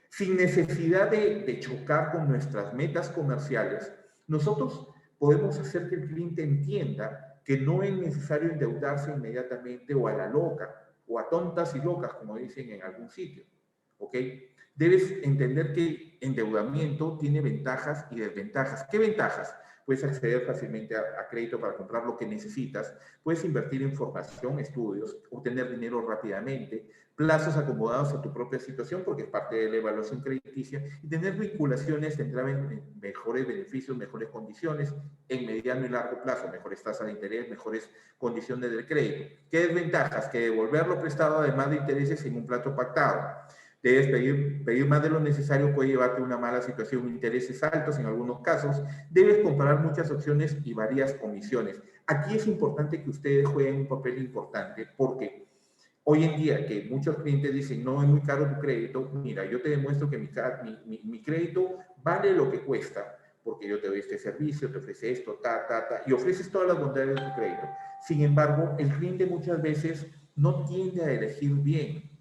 Speaker 1: Sin necesidad de chocar con nuestras metas comerciales, nosotros podemos hacer que el cliente entienda que no es necesario endeudarse inmediatamente o a la loca, o a tontas y locas, como dicen en algún sitio. ¿Ok? Debes entender que endeudamiento tiene ventajas y desventajas. ¿Qué ventajas? Puedes acceder fácilmente a crédito para comprar lo que necesitas, puedes invertir en formación, estudios, obtener dinero rápidamente, plazos acomodados a tu propia situación, porque es parte de la evaluación crediticia, y tener vinculaciones tendrá mejores beneficios, mejores condiciones, en mediano y largo plazo, mejores tasas de interés, mejores condiciones del crédito. ¿Qué desventajas? Que devolver lo prestado además de intereses en un plazo pactado. Debes pedir más de lo necesario, puede llevarte a una mala situación, intereses altos en algunos casos. Debes comparar muchas opciones y varias comisiones. Aquí es importante que ustedes jueguen un papel importante porque hoy en día que muchos clientes dicen, no, es muy caro tu crédito, mira, yo te demuestro que mi crédito vale lo que cuesta, porque yo te doy este servicio, te ofrece esto, y ofreces todas las bondades de tu crédito. Sin embargo, el cliente muchas veces no tiende a elegir bien,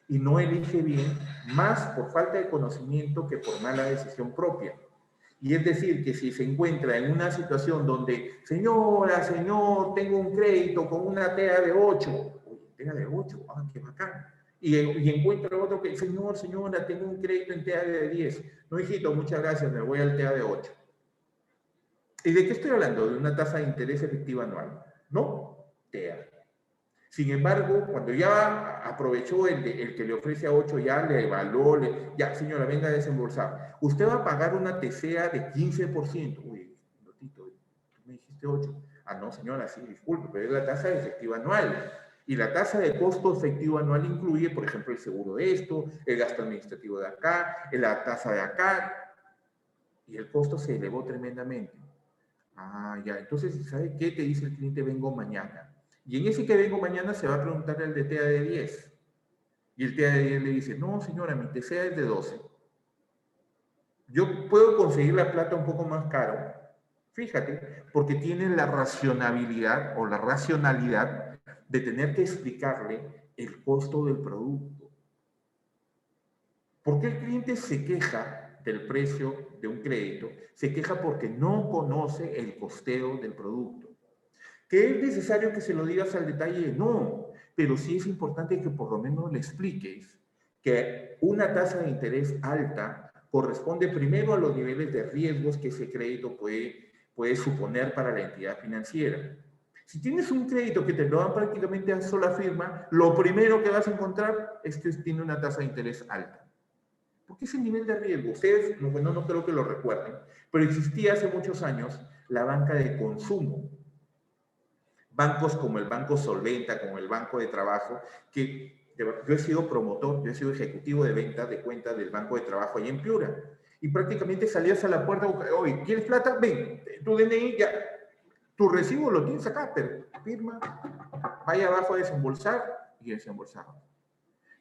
Speaker 1: y no elige bien más por falta de conocimiento que por mala decisión propia. Y es decir, que si se encuentra en una situación donde, señora, señor, tengo un crédito con una TEA de 8, TEA de 8, ¡ah, qué bacán! Y encuentra otro que, señor, señora, tengo un crédito en TEA de 10. No, hijito, muchas gracias, me voy al TEA de 8. ¿Y de qué estoy hablando? De una tasa de interés efectiva anual. No, TEA. Sin embargo, cuando ya aprovechó el que le ofrece a 8, ya le evaluó, ya, señora, venga a desembolsar. Usted va a pagar una TCA de 15%. Uy, Lotito, tú me dijiste 8. Ah, no, señora, sí, disculpe, pero es la tasa de efectiva anual. Y la tasa de costo efectivo anual incluye, por ejemplo, el seguro de esto, el gasto administrativo de acá, la tasa de acá, y el costo se elevó tremendamente. Ah, ya, entonces, ¿sabe qué? Te dice el cliente, vengo mañana. Y en ese que vengo mañana se va a preguntar al de TEA de 10. Y el TEA de 10 le dice, no, señora, mi TCA es de 12. Yo puedo conseguir la plata un poco más caro, fíjate, porque tiene la racionalidad o la racionalidad de tener que explicarle el costo del producto. ¿Por qué el cliente se queja del precio de un crédito? Se queja porque no conoce el costeo del producto. ¿Que es necesario que se lo digas al detalle? No, pero sí es importante que por lo menos le expliques que una tasa de interés alta corresponde primero a los niveles de riesgos que ese crédito puede suponer para la entidad financiera. Si tienes un crédito que te lo dan prácticamente a sola firma, lo primero que vas a encontrar es que tiene una tasa de interés alta. Porque ese nivel de riesgo, ustedes, bueno, no creo que lo recuerden, pero existía hace muchos años la banca de consumo. Bancos como el Banco Solventa, como el Banco de Trabajo, que yo he sido promotor, yo he sido ejecutivo de ventas de cuentas del Banco de Trabajo ahí en Piura. Y prácticamente salías a la puerta, oye, ¿quieres plata? Ven, tu DNI ya, tu recibo lo tienes acá, pero firma, vaya abajo a desembolsar y desembolsaba.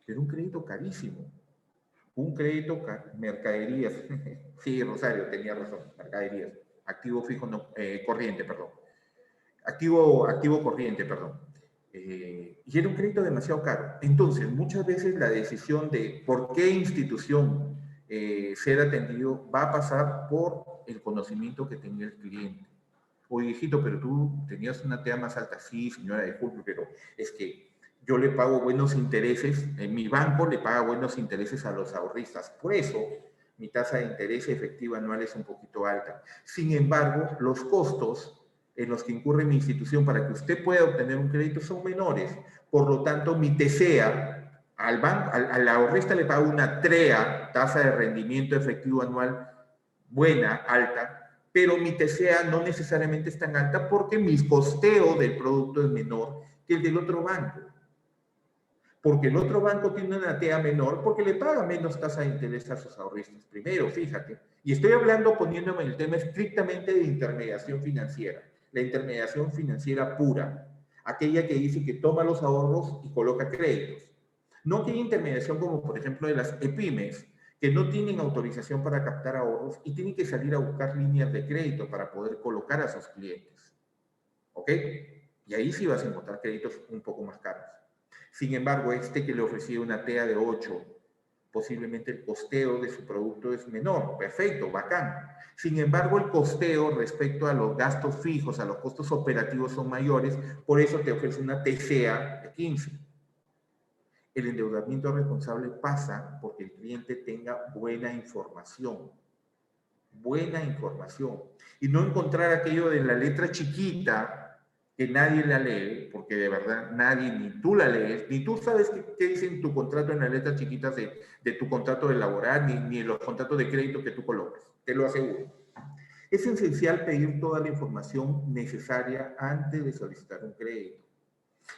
Speaker 1: Pero un crédito carísimo, un crédito, mercaderías, sí, Rosario, tenía razón, mercaderías, activo fijo, no, corriente, perdón. Activo corriente, perdón. Y era un crédito demasiado caro. Entonces, muchas veces la decisión de por qué institución ser atendido va a pasar por el conocimiento que tenía el cliente. Oye, hijito, pero tú tenías una TEA más alta. Sí, señora, disculpe, pero es que yo le pago buenos intereses, en mi banco le paga buenos intereses a los ahorristas. Por eso, mi tasa de interés efectiva anual es un poquito alta. Sin embargo, los costos en los que incurre mi institución para que usted pueda obtener un crédito son menores. Por lo tanto, mi TCA, al ahorrista le pago una TREA, tasa de rendimiento efectivo anual, buena, alta, pero mi TCA no necesariamente es tan alta porque mi costeo del producto es menor que el del otro banco. Porque el otro banco tiene una TEA menor porque le paga menos tasa de interés a sus ahorristas. Primero, fíjate. Y estoy hablando poniéndome el tema estrictamente de intermediación financiera. La intermediación financiera pura. aquella que dice que toma los ahorros y coloca créditos. No aquella intermediación como por ejemplo de las EPIMES, que no tienen autorización para captar ahorros y tienen que salir a buscar líneas de crédito para poder colocar a sus clientes. ¿Ok? Y ahí sí vas a encontrar créditos un poco más caros. Sin embargo, este que le ofrecía una TEA de 8, posiblemente el costeo de su producto es menor. Perfecto, bacán. Sin embargo, el costeo respecto a los gastos fijos, a los costos operativos son mayores, por eso te ofrece una TCA de 15. El endeudamiento responsable pasa porque el cliente tenga buena información. Buena información. Y no encontrar aquello de la letra chiquita que nadie la lee, porque de verdad nadie, ni tú la lees, ni tú sabes qué dice en tu contrato en las letras chiquitas de tu contrato de laboral, ni en los contratos de crédito que tú colocas. Te lo aseguro. Es esencial pedir toda la información necesaria antes de solicitar un crédito.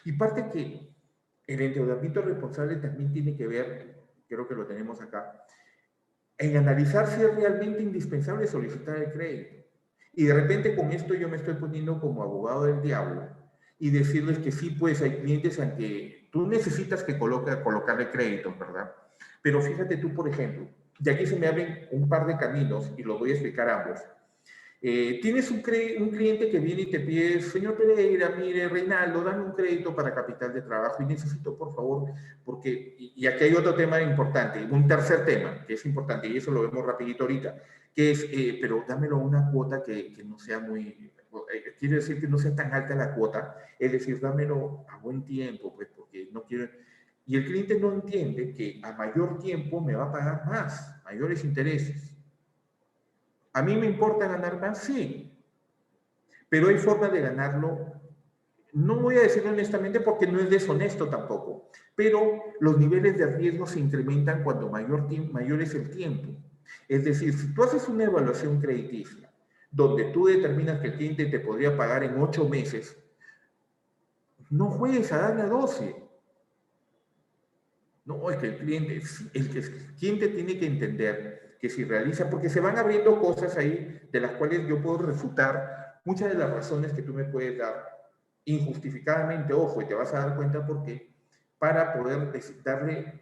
Speaker 1: Y parte que el endeudamiento responsable también tiene que ver, creo que lo tenemos acá, en analizar si es realmente indispensable solicitar el crédito. Y de repente con esto yo me estoy poniendo como abogado del diablo y decirles que sí, pues hay clientes en que tú necesitas que colocarle crédito, ¿verdad? Pero fíjate tú, por ejemplo, de aquí se me abren un par de caminos y los voy a explicar ambos. Tienes un cliente que viene y te pide, señor Pereira, mire, Reinaldo, dame un crédito para capital de trabajo y necesito, por favor, porque, y aquí hay otro tema importante, un tercer tema que es importante, y eso lo vemos rapidito ahorita, que es, pero dámelo a una cuota que no sea muy, quiere decir que no sea tan alta la cuota, es decir, dámelo a buen tiempo, pues, porque no quiero, y el cliente no entiende que a mayor tiempo me va a pagar más, mayores intereses. ¿A mí me importa ganar más? Sí, pero hay forma de ganarlo. No voy a decirlo honestamente porque no es deshonesto tampoco, pero los niveles de riesgo se incrementan cuando mayor es el tiempo. Es decir, si tú haces una evaluación crediticia donde tú determinas que el cliente te podría pagar en 8 meses, no juegues a darle a 12. No, es que el cliente tiene que entender que si realiza, porque se van abriendo cosas ahí de las cuales yo puedo refutar muchas de las razones que tú me puedes dar injustificadamente, ojo, y te vas a dar cuenta por qué, para poder darle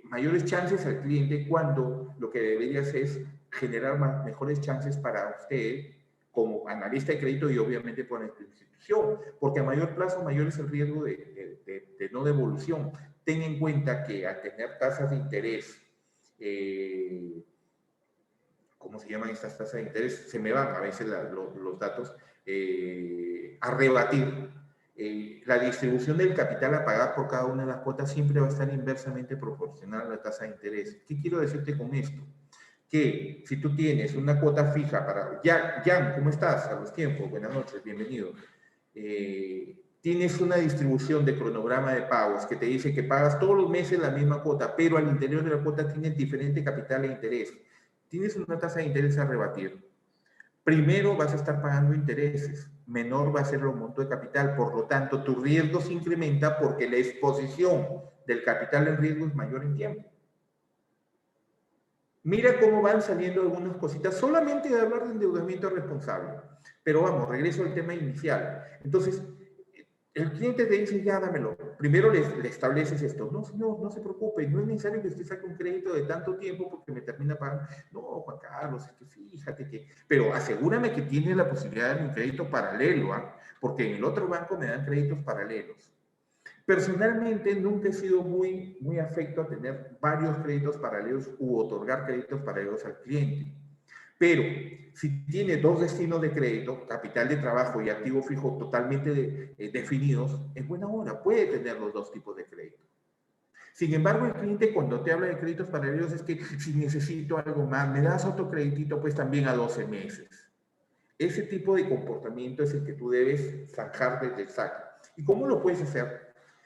Speaker 1: mayores chances al cliente cuando lo que deberías es generar mejores chances para usted como analista de crédito y obviamente por la institución, porque a mayor plazo mayor es el riesgo de no devolución. Ten en cuenta que al tener tasas de interés, ¿cómo se llaman estas tasas de interés? Se me van a veces los datos, a rebatir. La distribución del capital a pagar por cada una de las cuotas siempre va a estar inversamente proporcional a la tasa de interés. ¿Qué quiero decirte con esto? Que si tú tienes una cuota fija para... Jan, ¿cómo estás? A los tiempos, buenas noches, bienvenido. Tienes una distribución de cronograma de pagos que te dice que pagas todos los meses la misma cuota, pero al interior de la cuota tienes diferente capital e interés. Tienes una tasa de interés a rebatir. Primero vas a estar pagando intereses, menor va a ser el monto de capital, por lo tanto tu riesgo se incrementa porque la exposición del capital en riesgo es mayor en tiempo. Mira cómo van saliendo algunas cositas, solamente de hablar de endeudamiento responsable. Pero vamos, regreso al tema inicial. Entonces, el cliente te dice, ya dámelo. Primero le estableces esto. No, señor, no se preocupe, no es necesario que usted saque un crédito de tanto tiempo porque me termina pagando. No, Juan Carlos, es que fíjate que... Pero asegúrame que tiene la posibilidad de un crédito paralelo, ¿eh? Porque en el otro banco me dan créditos paralelos. Personalmente, nunca he sido muy afecto a tener varios créditos paralelos u otorgar créditos paralelos al cliente. Pero si tiene dos destinos de crédito, capital de trabajo y activo fijo totalmente definidos, en buena hora puede tener los dos tipos de crédito. Sin embargo, el cliente cuando te habla de créditos paralelos es que si necesito algo más, me das otro crédito pues también a 12 meses. Ese tipo de comportamiento es el que tú debes zanjar desde el saque. ¿Y cómo lo puedes hacer?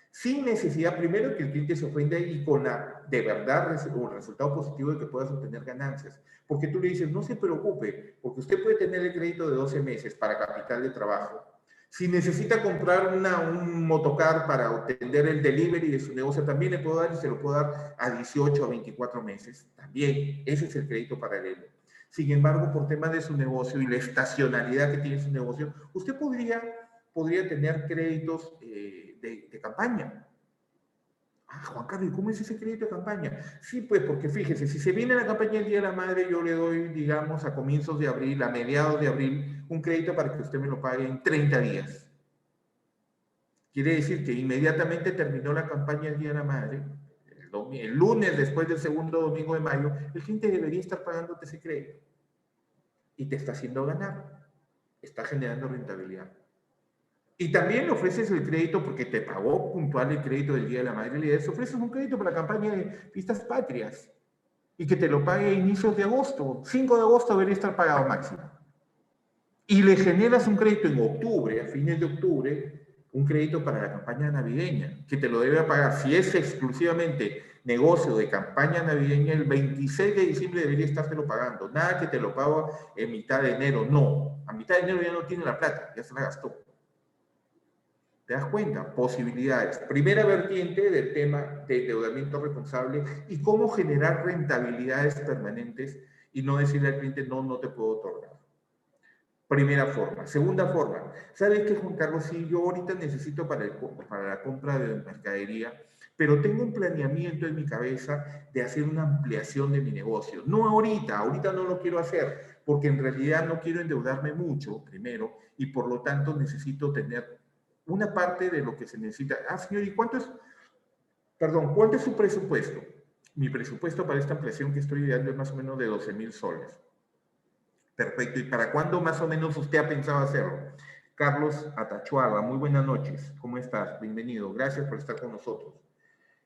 Speaker 1: Sin necesidad, primero, que el cliente se ofenda y con la, de verdad, un resultado positivo de que puedas obtener ganancias. Porque tú le dices, no se preocupe, porque usted puede tener el crédito de 12 meses para capital de trabajo. Si necesita comprar un motocar para obtener el delivery de su negocio, también le puedo dar y se lo puedo dar a 18 o 24 meses. También, ese es el crédito paralelo. Sin embargo, por tema de su negocio y la estacionalidad que tiene su negocio, usted podría podría tener créditos de campaña. Ah, Juan Carlos, ¿y cómo es ese crédito de campaña? Sí, pues porque fíjese, si se viene la campaña del Día de la Madre, yo le doy, digamos, a comienzos de abril, a mediados de abril, un crédito para que usted me lo pague en 30 días. Quiere decir que inmediatamente terminó la campaña del Día de la Madre, el lunes después del segundo domingo de mayo, el cliente debería estar pagándote ese crédito. Y te está haciendo ganar, está generando rentabilidad. Y también le ofreces el crédito porque te pagó puntual el crédito del Día de la Madre. Le ofreces un crédito para la campaña de Fiestas Patrias y que te lo pague a inicios de agosto. 5 de agosto debería estar pagado máximo. Y le generas un crédito en octubre, a fines de octubre, un crédito para la campaña navideña, que te lo debe pagar. Si es exclusivamente negocio de campaña navideña, el 26 de diciembre debería estártelo pagando. Nada que te lo pago en mitad de enero, no. A mitad de enero ya no tiene la plata, ya se la gastó. ¿Te das cuenta? Posibilidades. Primera vertiente del tema de endeudamiento responsable y cómo generar rentabilidades permanentes y no decirle al cliente, no, no te puedo otorgar. Primera forma. Segunda forma, ¿sabes qué, Juan Carlos? Sí, yo ahorita necesito para la compra de mercadería, pero tengo un planeamiento en mi cabeza de hacer una ampliación de mi negocio. No ahorita no lo quiero hacer, porque en realidad no quiero endeudarme mucho, primero, y por lo tanto necesito tener una parte de lo que se necesita. Ah, señor, ¿y cuánto es su presupuesto? Mi presupuesto para esta ampliación que estoy ideando es más o menos de 12,000 soles. Perfecto. ¿Y para cuándo más o menos usted ha pensado hacerlo? Carlos Atachuaga, muy buenas noches. ¿Cómo estás? Bienvenido. Gracias por estar con nosotros.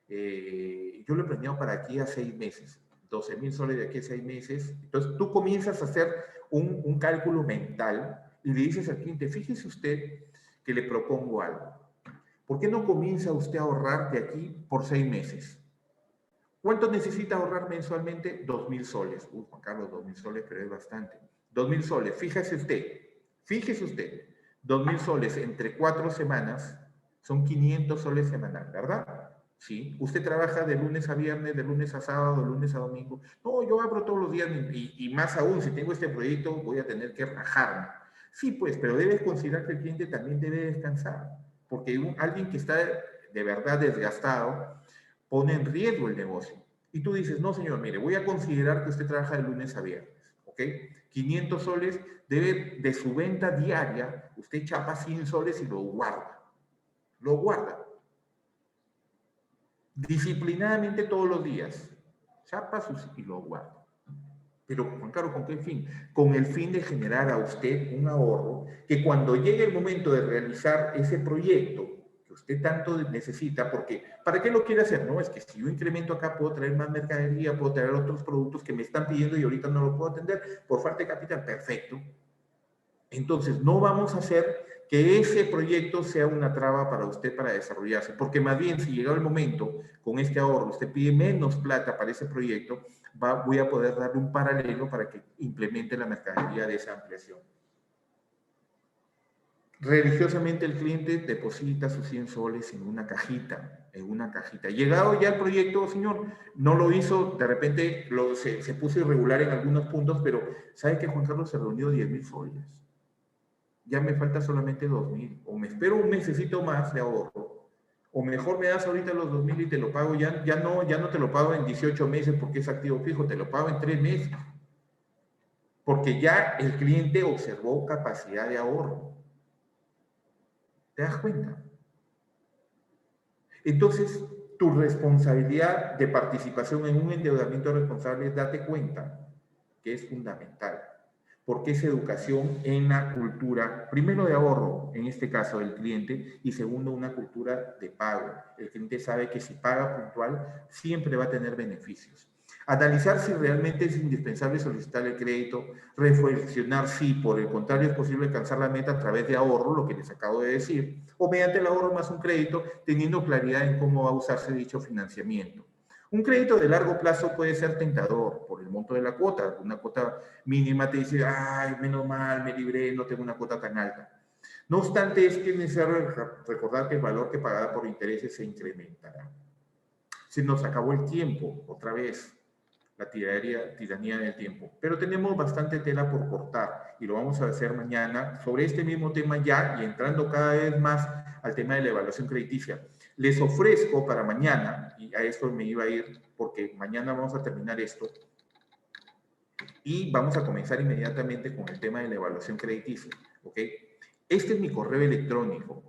Speaker 1: Yo lo he planeado para aquí a 6 meses. 12,000 soles de aquí a 6 meses. Entonces, tú comienzas a hacer un cálculo mental y le dices al cliente, fíjese usted que le propongo algo. ¿Por qué no comienza usted a ahorrar de aquí por 6 meses? ¿Cuánto necesita ahorrar mensualmente? 2,000 soles. Juan Carlos, 2,000 soles, pero es bastante. 2,000 soles, fíjese usted, 2,000 soles entre 4 semanas son 500 soles semanal, ¿verdad? Sí. Usted trabaja de lunes a viernes, de lunes a sábado, de lunes a domingo. No, yo abro todos los días y más aún, si tengo este proyecto, voy a tener que rajarme. Sí, pues, pero debes considerar que el cliente también debe descansar, porque alguien que está de verdad desgastado pone en riesgo el negocio. Y tú dices, no, señor, mire, voy a considerar que usted trabaja de lunes a viernes, ¿ok? 500 soles debe, de su venta diaria, usted chapa 100 soles y lo guarda. Lo guarda. Disciplinadamente todos los días. Chapa y lo guarda. Pero, Juan Carlos, ¿con qué fin? Con el fin de generar a usted un ahorro que cuando llegue el momento de realizar ese proyecto que usted tanto necesita, porque ¿para qué lo quiere hacer? No, es que si yo incremento acá puedo traer más mercadería, puedo traer otros productos que me están pidiendo y ahorita no lo puedo atender por falta de capital. Perfecto. Entonces, no vamos a hacer que ese proyecto sea una traba para usted para desarrollarse, porque más bien si llega el momento, con este ahorro, usted pide menos plata para ese proyecto, voy a poder darle un paralelo para que implemente la mercadería de esa ampliación. Religiosamente el cliente deposita sus 100 soles en una cajita, Llegado ya el proyecto, señor, no lo hizo, de repente se puso irregular en algunos puntos, pero ¿sabe que Juan Carlos se reunió 10,000 soles? Ya me falta solamente 2,000, o me espero un mesecito más de ahorro, o mejor me das ahorita los 2,000 y te lo pago, ya no te lo pago en 18 meses porque es activo fijo, te lo pago en 3 meses, porque ya el cliente observó capacidad de ahorro. ¿Te das cuenta? Entonces, tu responsabilidad de participación en un endeudamiento responsable es darte cuenta que es fundamental, porque es educación en la cultura, primero de ahorro, en este caso del cliente, y segundo, una cultura de pago. El cliente sabe que si paga puntual, siempre va a tener beneficios. Analizar si realmente es indispensable solicitar el crédito, reflexionar si por el contrario es posible alcanzar la meta a través de ahorro, lo que les acabo de decir, o mediante el ahorro más un crédito, teniendo claridad en cómo va a usarse dicho financiamiento. Un crédito de largo plazo puede ser tentador por el monto de la cuota. Una cuota mínima te dice, ay, menos mal, me libré, no tengo una cuota tan alta. No obstante, es que es necesario recordar que el valor que pagará por intereses se incrementará. Se nos acabó el tiempo, otra vez. la tiranía del tiempo. Pero tenemos bastante tela por cortar y lo vamos a hacer mañana sobre este mismo tema ya y entrando cada vez más al tema de la evaluación crediticia. Les ofrezco para mañana, y a esto me iba a ir porque mañana vamos a terminar esto, y vamos a comenzar inmediatamente con el tema de la evaluación crediticia, ¿ok? Este es mi correo electrónico.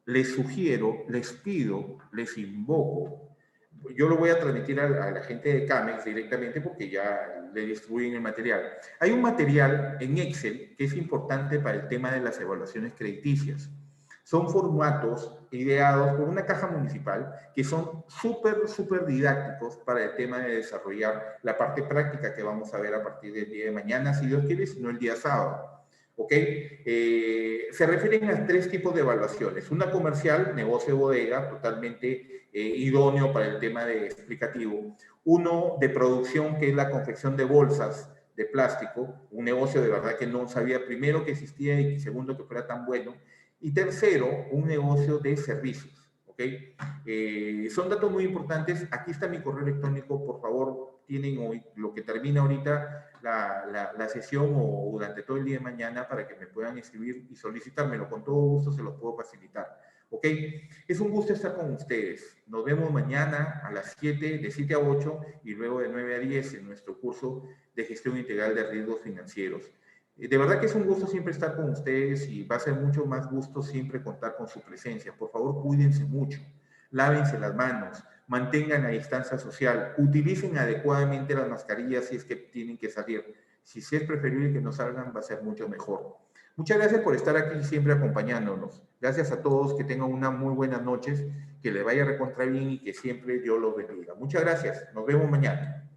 Speaker 1: Les sugiero, les pido, les invoco. Yo lo voy a transmitir a la gente de CAMEX directamente porque ya le distribuyen el material. Hay un material en Excel que es importante para el tema de las evaluaciones crediticias. Son formatos ideados por una caja municipal que son súper didácticos para el tema de desarrollar la parte práctica que vamos a ver a partir del día de mañana, si Dios quiere, si no el día sábado. ¿Ok? Se refieren a 3 tipos de evaluaciones. Una comercial, negocio de bodega, totalmente idóneo para el tema de explicativo. Uno de producción, que es la confección de bolsas de plástico, un negocio de verdad que no sabía primero que existía y segundo que fuera tan bueno. Y tercero, un negocio de servicios. ¿Ok? Son datos muy importantes. Aquí está mi correo electrónico, por favor, tienen hoy lo que termina ahorita la sesión o durante todo el día de mañana para que me puedan escribir y solicitármelo. Con todo gusto se los puedo facilitar. ¿Ok? Es un gusto estar con ustedes. Nos vemos mañana a las 7, de 7 a 8 y luego de 9 a 10 en nuestro curso de gestión integral de riesgos financieros. De verdad que es un gusto siempre estar con ustedes y va a ser mucho más gusto siempre contar con su presencia. Por favor, cuídense mucho, lávense las manos, mantengan la distancia social, utilicen adecuadamente las mascarillas si es que tienen que salir. Si es preferible que no salgan, va a ser mucho mejor. Muchas gracias por estar aquí siempre acompañándonos. Gracias a todos, que tengan unas muy buenas noches, que les vaya recontra bien y que siempre Dios los bendiga. Muchas gracias, nos vemos mañana.